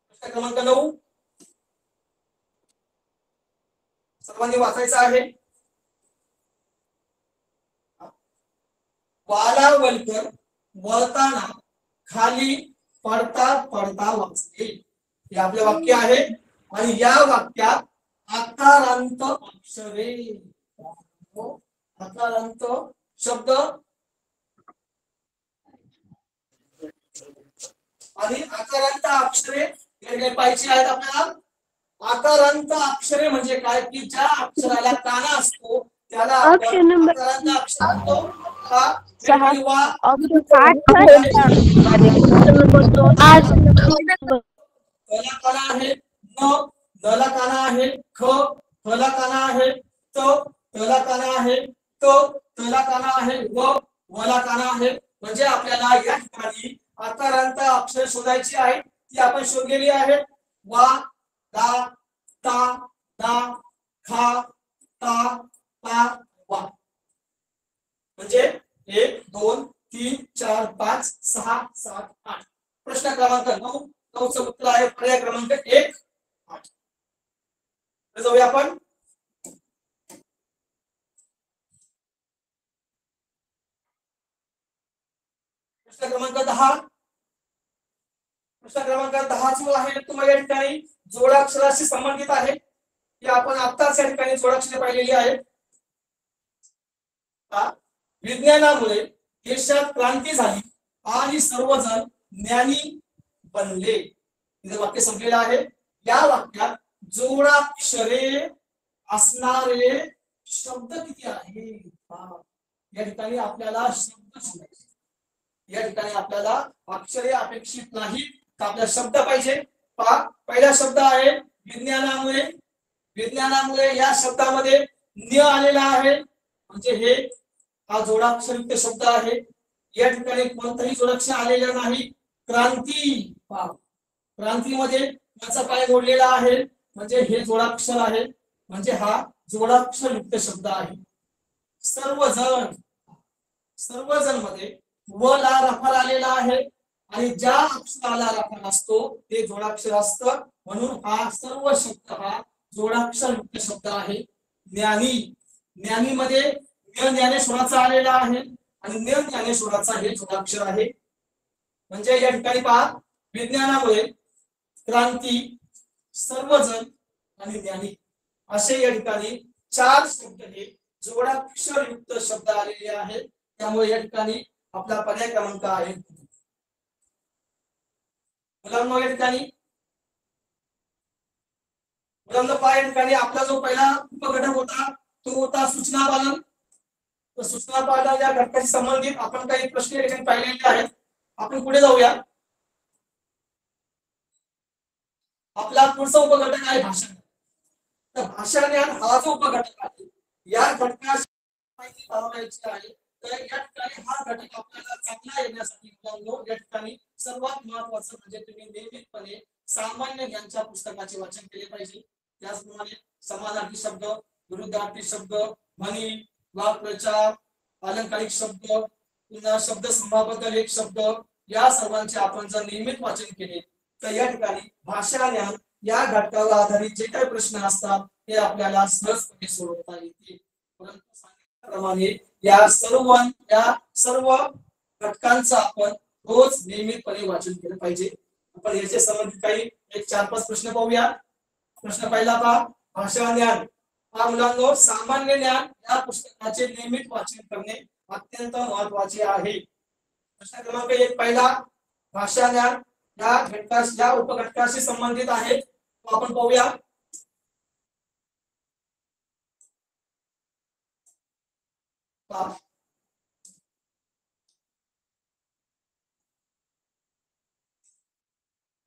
प्रश्न क्रमांक 9 सर्वांनी वाचायचा आहे. वालावलकर वळताना खाली पडता पडता वाचले. हे आपले वाक्य आहे आणि या वाक्यात आकारांत अक्षरे आकारांत शब्द आणि आकारांत अक्षरे पाहिजे आहेत आपल्याला. आकारांत अक्षरे म्हणजे काय की ज्या अक्षराला काना असतो त्याला आकारांत अक्षर म्हणतो. काना आहे न, नला काना आहे ख, फला काना आहे त, तला काना आहे त, तला काना आहे व, वला काना आहे. म्हणजे आपल्याला या ठिकाणी आकारांत अक्षर शोधायची आहे. ती आपण शोधलेली आहे. वा, दा, ता, दा, खा, ता, ता, वा. म्हणजे 1 2 3 4 5 6 7 8. प्रश्न क्रमांक 9 चं उत्तर आहे पर्याय क्रमांक 1 8. जाऊया आपण. प्रश्न क्रमांक 10. प्रश्न क्रमांक 10 जो आहे तुम्हाला या ठिकाणी जोडाक्षराशी संबंधित आहे. की आपण आत्ताच या ठिकाणी जोडाक्षरे पाहिलेली आहेत. विज्ञानामुळे देशात क्रांती झाली आणि सर्वजण ज्ञानी बनले. इथे वाक्य संपलेलं आहे. या वाक्यात जोडाक्षरे असणारे शब्द किती आहेत? या ठिकाणी आपल्याला शब्द शोधायचे. या ठिकाणी आपल्याला अक्षरे अपेक्षित नाहीत, तर आपल्याला शब्द पाहिजे. पहिला शब्द आहे विज्ञानामुळे. विज्ञानामुळे या शब्दामध्ये न आलेला आहे, म्हणजे हे हा जोडाक्षरयुक्त शब्द आहे. या ठिकाणी कोणताही जोडाक्षर आलेला नाही. क्रांती, क्रांतीमध्ये त्याचा पाय जोडलेला आहे, म्हणजे हे जोडाक्षर आहे, म्हणजे हा जोडाक्षरयुक्त शब्द आहे. सर्वजण, सर्वजण मध्ये व ला रफार आलेला आहे आणि ज्या अक्षराला रफार असतो ते जोडाक्षर असतं, म्हणून हा सर्व शब्द हा जोडाक्षरयुक्त शब्द आहे. ज्ञानी, ज्ञानी मध्ये ज्ञानेश्वराचा आलेला आहे आणि ज्ञानेश्वराचा हे जोडाक्षर आहे. म्हणजे या ठिकाणी पहा, विज्ञानामुळे, क्रांती, सर्वजण आणि ज्ञानी असे या ठिकाणी 4 शब्द हे जोडाक्षरयुक्त शब्द आलेले आहेत. त्यामुळे या ठिकाणी आपला पर्याय क्रमांक आहे. मुलांना या ठिकाणी या ठिकाणी आपला जो पहिला उपघटक होता तो होता सूचना पालन. तर सूचना पालन या घटकाशी संबंधित आपण काही प्रश्न या ठिकाणी पाहिलेले आहेत. आपण पुढे जाऊया. आपला पुढचा उपघटक आहे भाषा. तर भाषा ज्ञान हा जो उपघटक आहे या घटकाशी माहिती बनवायची आहे. तर या ठिकाणी हा घटक आपल्याला चांगला येण्यासाठी या ठिकाणी सर्वात महत्त्वाचं म्हणजे तुम्ही नियमितपणे सामान्य ज्ञानच्या पुस्तकाचे वाचन केले पाहिजे. त्याचप्रमाणे समानार्थी शब्द, विरुद्धार्थी शब्द, म्हणी, वाक्प्रचार, अलंकारिक शब्द, पुन्हा शब्द समूहाबद्दल एक शब्द, या सर्वांचे आपण जर नियमित वाचन केले तर या ठिकाणी भाषा ज्ञान या घटकावर आधारित जे काही प्रश्न असतात ते आपल्याला सहजपणे सोडवता येतील. परंतु सांगितल्याप्रमाणे या सर्व घटकांचं आपण रोज नियमितपणे वाचन केलं पाहिजे. आपण याचे संबंधित काही 4-5 प्रश्न पाहूया. प्रश्न पहिला पहा, भाषा ज्ञान. मुलांनो, सामान्य ज्ञान या पुस्तकाचे नियमित वाचन करणे अत्यंत महत्त्वाचे आहे. प्रश्न क्रमांक 1 पहिला, भाषा ज्ञान या घटकाशी या उपघटकाशी संबंधित आहे. तो आपण पाहूया.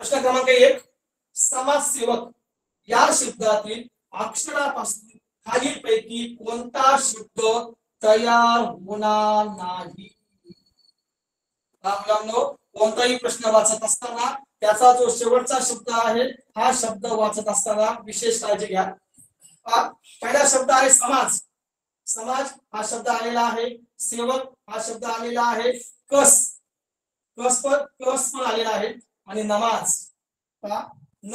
प्रश्न क्रमांक 1, समाजसेवक या शब्दातील अक्षरापासून खालीलपैकी कोणता शब्द तयार होणार नाही? मुलांनो, कोणताही प्रश्न वाचत असताना त्याचा जो शेवटचा शब्द आहे हा शब्द वाचत असताना विशेष काळजी घ्या. पहिला शब्द आहे समाज. समाज हा शब्द आलेला आहे. सेवक हा शब्द आलेला आहे. कस पण आलेला आहे. आणि नमाज न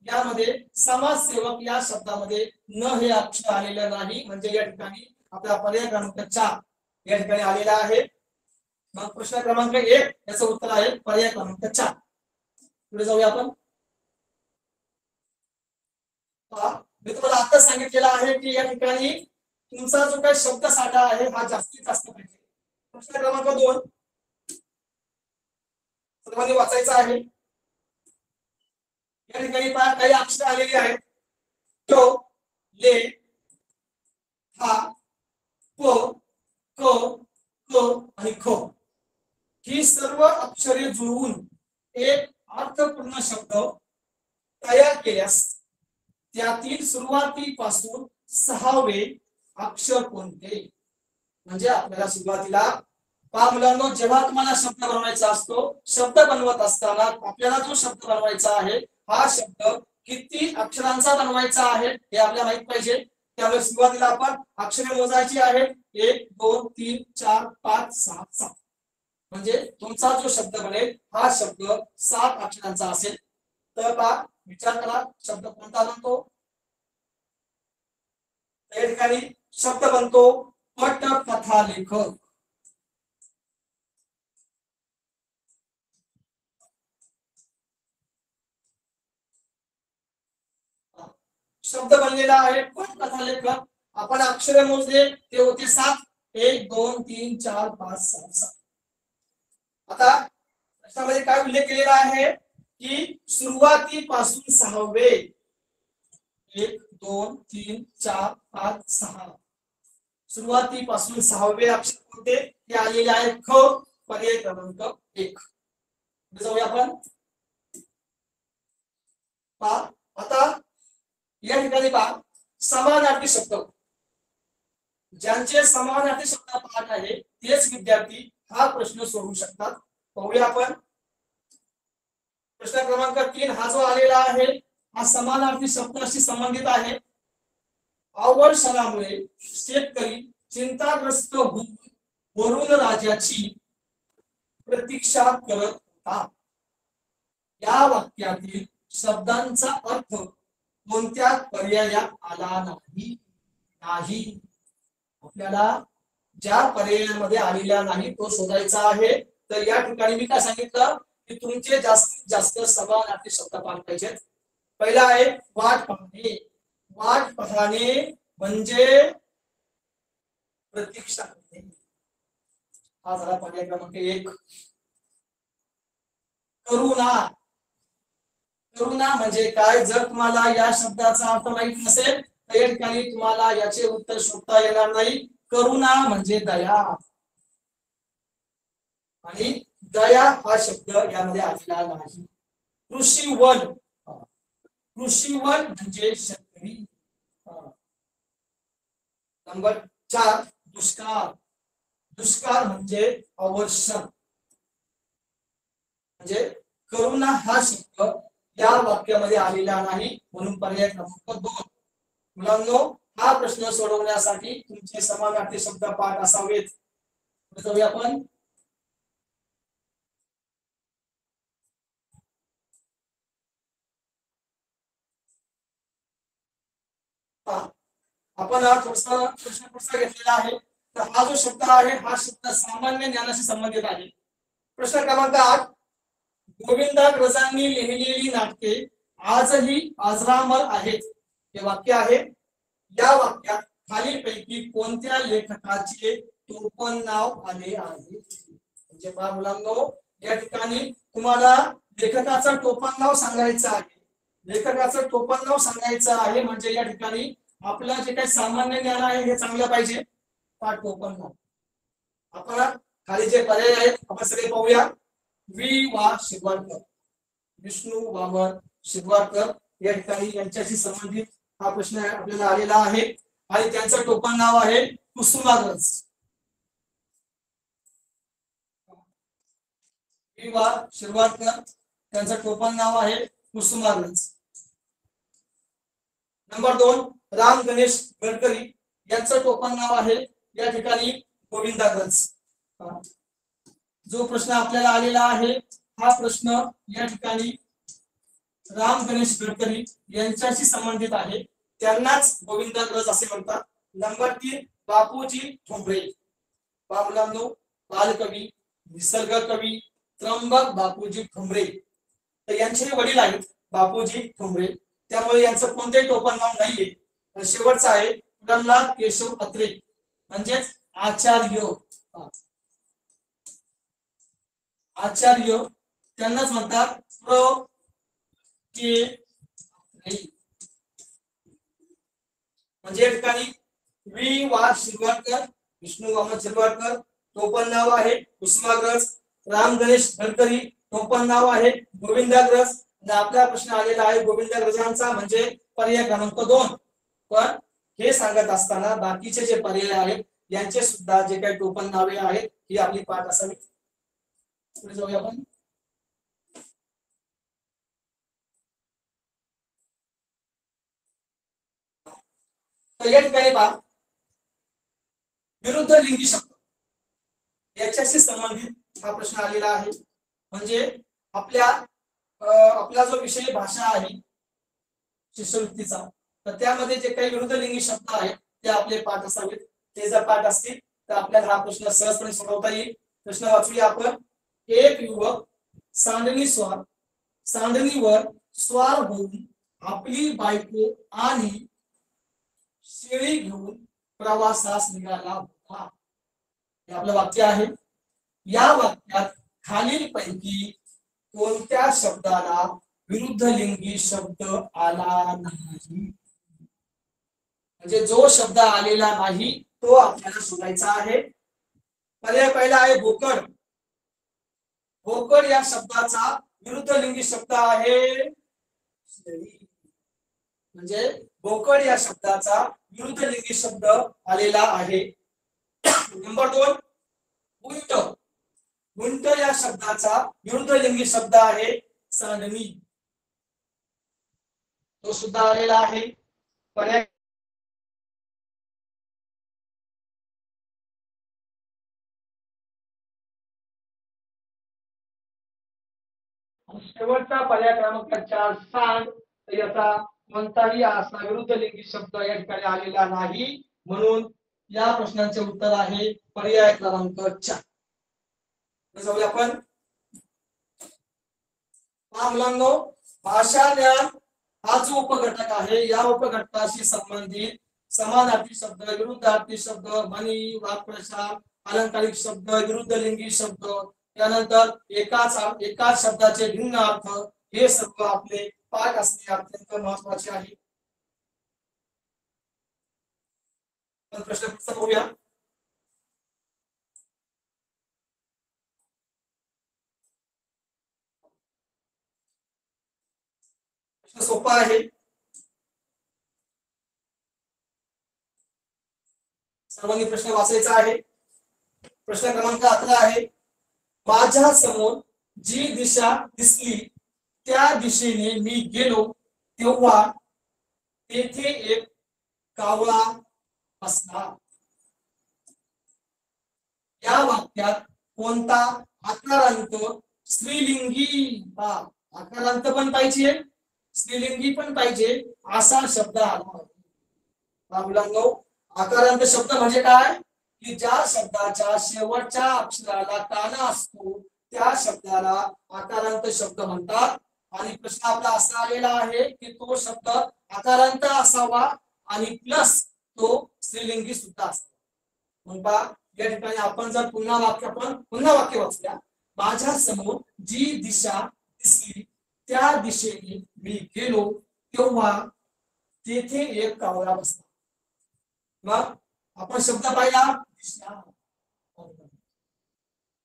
यामध्ये समाजसेवक या शब्दामध्ये न हे अक्षर आलेलं नाही, म्हणजे या ठिकाणी आपला पर्याय क्रमांक 4 या ठिकाणी आलेला आहे. मग प्रश्न क्रमांक 1 याचं उत्तर आहे पर्याय क्रमांक 4. पुढे जाऊया आपण. मी तुम्हाला आता सांगितलेलं आहे की या ठिकाणी तुमचा जो काही शब्द साठा आहे हा जास्तीत जास्त पाहिजे. प्रश्न क्रमांक 2 सर्वांनी वाचायचा आहे. या ठिकाणी काही अक्षर आलेली आहेत. तो, ले, हा, पो, को, को आणि खो. ही सर्व अक्षरे जुळवून एक अर्थपूर्ण शब्द तयार केल्यास त्यातील सुरुवातीपासून 6वे अक्षर कोणते? म्हणजे आपल्याला सुरुवातीला मुलांनो, जेव्हा तुम्हाला शब्द बनवायचा असतो, शब्द बनवत असताना आपल्याला जो शब्द बनवायचा आहे हा शब्द किती अक्षरांचा बनवायचा आहे हे आपल्याला माहित पाहिजे. त्यामुळे सुरुवातीला आपण अक्षरे मोजायची आहेत. 1 2 3 4 5 6 7. म्हणजे तुमचा जो शब्द बनेल हा शब्द 7 अक्षरांचा असेल. तर पहा, विचार करा शब्द कोणता बनतो. या ठिकाणी शब्द बनतो पटकथा लेखक. शब्द बनलेला आहे पण कथालेखन आपण अक्षरे मोजले ते होते 7 1 2 3 4 5 6 7. आता त्यामध्ये काय उल्लेख केलेला आहे की सुरुवातीपासून 6वे 1 2 3 4 5 6 सुरुवातीपासून 6वे अक्षर कोणते ते आलेले आहे ख पर्याय क्रमांक 1. जाऊया आपण आता या ठिकाणी पहा समानार्थी शब्द ज्यांचे समानार्थी शब्द पाठ आहे तेच विद्यार्थी हा प्रश्न सोडवू शकतात. पाहूया आपण प्रश्न क्रमांक 3 हा जो आलेला आहे हा समानार्थी शब्दाशी संबंधित आहे. अवर्षणामुळे शेतकरी चिंताग्रस्त होऊन वरुण राजाची प्रतीक्षा करत होता. या वाक्यातील शब्दांचा अर्थ कोणत्या पर्यायात आला नाही. आपल्याला ज्या पर्यायामध्ये आलेला नाही तो शोधायचा आहे. तर या ठिकाणी मी काय सांगितलं की तुमचे जास्तीत जास्त समानार्थी शब्द पाठ पाहिजेत. पहिला आहे वाट पाहणे. वाट पाहणे म्हणजे प्रतीक्षा करणे. हा झाला पर्याय क्रमांक 1. करुणा. करुणा म्हणजे काय जर तुम्हाला या शब्दाचा अर्थ माहित नसेल तर या ठिकाणी तुम्हाला याचे उत्तर शोधता येणार नाही. करुणा म्हणजे दया आणि दया हा शब्द यामध्ये आलेला नाही. कृषीवन. कृषीवन म्हणजे शेतकरी. नंबर 4 दुष्काळ. दुष्काळ म्हणजे अवर्षण. म्हणजे करुणा हा शब्द या वाक्यामध्ये आलेला नाही म्हणून पर्याय क्रमांक 2. मुलांनो हा प्रश्न सोडवण्यासाठी तुमचे समानार्थी शब्द पाठ असावेत. जाऊया आपण आपण हा प्रश्न घेतलेला आहे. तर हा जो शब्द आहे हा शब्द सामान्य ज्ञानाशी संबंधित आहे. प्रश्न क्रमांक 8 गोविंदाग्रजांनी लिहिलेली नाटके आजही अजरामर आहेत. हे वाक्य आहे. या वाक्यात खालीलपैकी कोणत्या लेखकाचे टोपण नाव आले आहे. म्हणजे पहा मुलांनो या ठिकाणी तुम्हाला लेखकाचं टोपण नाव सांगायचं आहे. लेखकाचं टोपण नाव सांगायचं आहे म्हणजे या ठिकाणी आपलं जे काही सामान्य ज्ञान आहे हे चांगलं पाहिजे. टोपण नाव आपण खाली जे पर्याय आहेत आपण सगळे पाहूया. वि वा शिरवाडकर. विष्णू वामन शिरवाडकर या ठिकाणी यांच्याशी संबंधित हा प्रश्न आपल्याला आलेला आहे आणि त्यांचं टोपण नाव आहे कुसुमाग्रज. वि वा शिरवाडकर त्यांचं टोपण नाव आहे कुसुमाग्रज. नंबर 2 राम गणेश गडकरी यांचं टोपण नाव आहे या ठिकाणी गोविंदाग्रज. जो प्रश्न आपल्याला आलेला आहे हा प्रश्न या ठिकाणी राम गणेश गडकरी यांच्याशी संबंधित आहे. त्यांनाच गोविंदाग्रज असे म्हणतात. नंबर 3 बापूजी ठोंबरे. मुलांनो बालकवी निसर्ग कवी त्र्यंबक बापूजी ठोंबरे तर यांचे वडील आहेत बापूजी ठोंबरे. त्यामुळे यांचं कोणतेही टोपण नाव नाहीये. शेवटचं आहे प्रल्हाद केशव अत्रे म्हणजेच आचार्य. आचार्य त्यांनाच म्हणतात प्र के. म्हणजे या ठिकाणी वि वा शिरवाडकर विष्णू वामन शिरवाडकर टोपण नाव आहे कुसुमाग्रज. राम गणेश गडकरी टोपण नाव आहे गोविंदाग्रज. आपला प्रश्न आलेला आहे गोविंदाग्रजांचा म्हणजे पर्याय क्रमांक 2. पण हे सांगत असताना बाकीचे जे पर्याय आहेत यांचे सुद्धा जे काही टोपण नावे आहेत ही आपली पाठ असावी. पुढे जाऊया आपण. तर या ठिकाणी पहा विरुद्ध लिंगी शब्द याच्याशी संबंधित हा प्रश्न आलेला आहे. म्हणजे आपला जो विषय भाषा आहे शिष्यवृत्तीचा तर त्यामध्ये जे काही विरुद्ध लिंगी शब्द आहेत ते आपले पाठ असावेत. ते जर पाठ असतील तर आपल्याला हा प्रश्न सहजपणे सोडवता येईल. प्रश्न वाचूया आपण. एक युवक सांडणीवर स्वार होऊन आपली बायको आणि शेळी घेऊन प्रवासास निघाला होता. हे आपलं वाक्य आहे. या वाक्यात खालीलपैकी कोणत्या शब्दाला विरुद्ध लिंगी शब्द आला नाही? म्हणजे जो शब्द आलेला नाही तो आपल्याला शोधायचा आहे. पर्याय पहिला आहे भोकड. भोकड या शब्दाचा विरुद्ध लिंगी शब्द आहे शेळी. म्हणजे भोकड या शब्दाचा विरुद्ध लिंगी शब्द आलेला आहे. नंबर 2 उंट. उंट या शब्दाचा विरुद्ध लिंगी शब्द आहे सांडणी. तो सुद्धा आलेला आहे. पर्याय शेवटचा पर्याय क्रमांक 4 सांड. तर याचा कोणताही असा विरुद्ध लिंगी शब्द या ठिकाणी आलेला नाही. म्हणून या प्रश्नाचे उत्तर आहे पर्याय क्रमांक 4. जाऊया आपण. मुलांनो, भाषा ज्ञान हा जो उपघटक आहे या उपघटकाशी संबंधित समानार्थी शब्द, विरुद्धार्थी शब्द, म्हणी, वाक्प्रचार, अलंकारिक शब्द, विरुद्ध लिंगी शब्द, त्यानंतर एकाच शब्दाचे भिन्न अर्थ, हे सर्व आपले पाठ असणे अत्यंत महत्त्वाचे आहे. प्रश्न बघूया. प्रश्न सोपा आहे. सर्वांनी प्रश्न वाचायचा आहे. प्रश्न क्रमांक 11 आहे. माझ्या समोर जी दिशा दिसली त्या दिशेने मी गेलो तेव्हा तेथे एक कावळा बसला. या वाक्यात कोणता आकारांत स्त्रीलिंगी, आकारांत पण पाहिजे स्त्रीलिंगी पण पाहिजे असा शब्द आला. मुलांनो, आकारांत शब्द म्हणजे काय की ज्या शब्दाच्या शेवटच्या अक्षराला काना असतो त्या शब्दाला आकारांत शब्द म्हणतात. आणि प्रश्न आपला असा आलेला आहे की तो शब्द आकारांत असावा आणि प्लस तो स्त्रीलिंगी सुद्धा असावा. मग पहा, या ठिकाणी आपण जर पुन्हा वाक्य वाचूया. माझ्या समोर जी दिशा दिसली त्या दिशेने मी गेलो तेव्हा तेथे एक कावळा बसला. मग आपण शब्द पाहिला दिशा.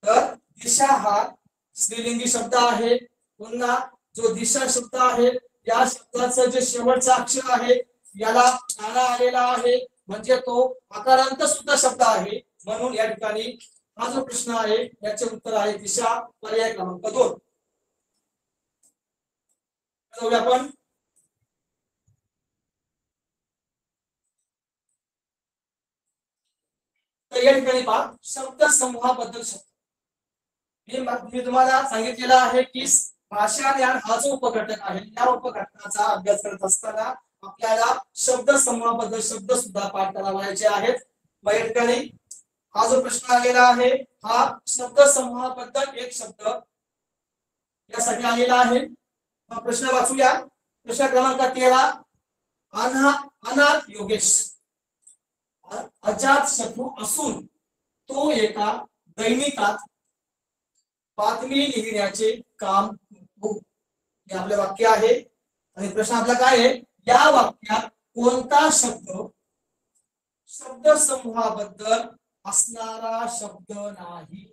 तर दिशा हा स्त्रीलिंगी शब्द आहे. पुन्हा जो दिशा शब्द आहे या शब्दाचं जे शेवटचं अक्षर आहे याला काना आलेला आहे म्हणजे तो आकारांत सुद्धा शब्द आहे. म्हणून या ठिकाणी हा जो प्रश्न आहे याचे उत्तर आहे दिशा. पर्याय क्रमांक 2. आपण तर या ठिकाणी पहा शब्द समूहाबद्दल मी तुम्हाला सांगितलेलं आहे की भाषा ज्ञान हा जो उपघटक आहे या उपघटकाचा अभ्यास करत असताना आपल्याला शब्द समूहाबद्दल शब्द सुद्धा पाठ करावायचे आहेत. या ठिकाणी हा जो प्रश्न आलेला आहे हा शब्द समूहाबद्दल एक शब्द यासाठी आलेला आहे. हा प्रश्न वाचूया. प्रश्न क्रमांक 13. अनाथ योगेश अजात शत्रू असून तो एका दैनिकात बातमी लिहिण्याचे काम करतो. हे आपले वाक्य आहे. आणि प्रश्न आपला काय आहे, या वाक्यात कोणता शब्द समूहाबद्दल असणारा शब्द नाही?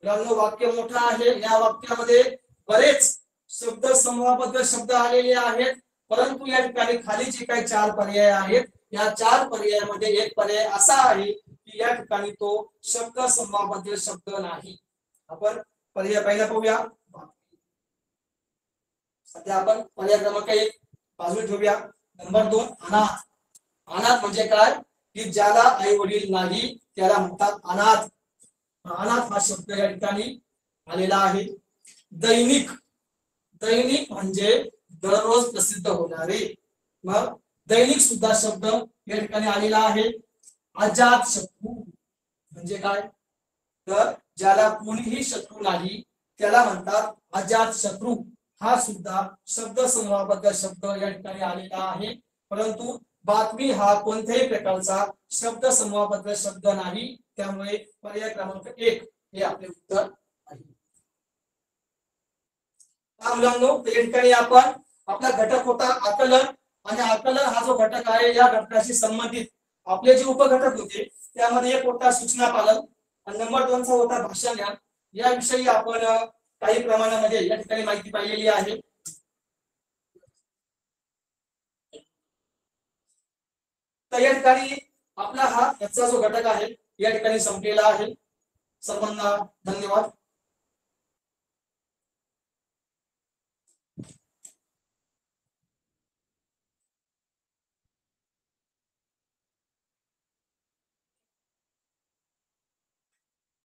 वाक्य मोठं आहे. या वाक्यामध्ये बरेच शब्द समूहाबद्दल शब्द आलेले आहेत. परंतु या ठिकाणी खाली जे काही 4 पर्याय आहेत या 4 पर्यायामध्ये एक पर्याय असा आहे की या ठिकाणी तो शब्द समूहाबद्दल शब्द नाही. आपण पर्याय पहिला पाहूया. सध्या आपण पर्याय क्रमांक 1 बाजूला ठेवूया. नंबर 2 अनाथ. अनाथ म्हणजे काय की ज्याला आई वडील नाही त्याला म्हणतात अनाथ. अनाथ हा शब्द या ठिकाणी आलेला आहे. दैनिक. दैनिक म्हणजे दररोज प्रसिद्ध होणारे. मग दैनिक सुद्धा शब्द या ठिकाणी आलेला आहे. अजात शत्रू म्हणजे काय तर ज्याला कोणीही शत्रू नाही त्याला म्हणतात अजात शत्रू. हा सुद्धा शब्द समूहाबद्ध शब्द या ठिकाणी आलेला आहे, परंतु बातमी हा कोणत्याही प्रकारचा शब्द समूहाबद्ध शब्द नाही, त्यामुळे पर्याय क्रमांक 1 हे आपले उत्तर आहे. मुलांनो, या ठिकाणी आपण आपला घटक होता आकलन, आणि आकलन हा जो घटक आहे या घटकाशी संबंधित आपले जे उपघटक होते त्यामध्ये एक होता सूचना पालन आणि नंबर 2 चा होता भाषा ज्ञान. याविषयी आपण काही प्रमाणामध्ये या ठिकाणी माहिती पाहिलेली आहे. तर या ठिकाणी आपला हा याचा जो घटक आहे या ठिकाणी संपलेला आहे. सर्वांना धन्यवाद.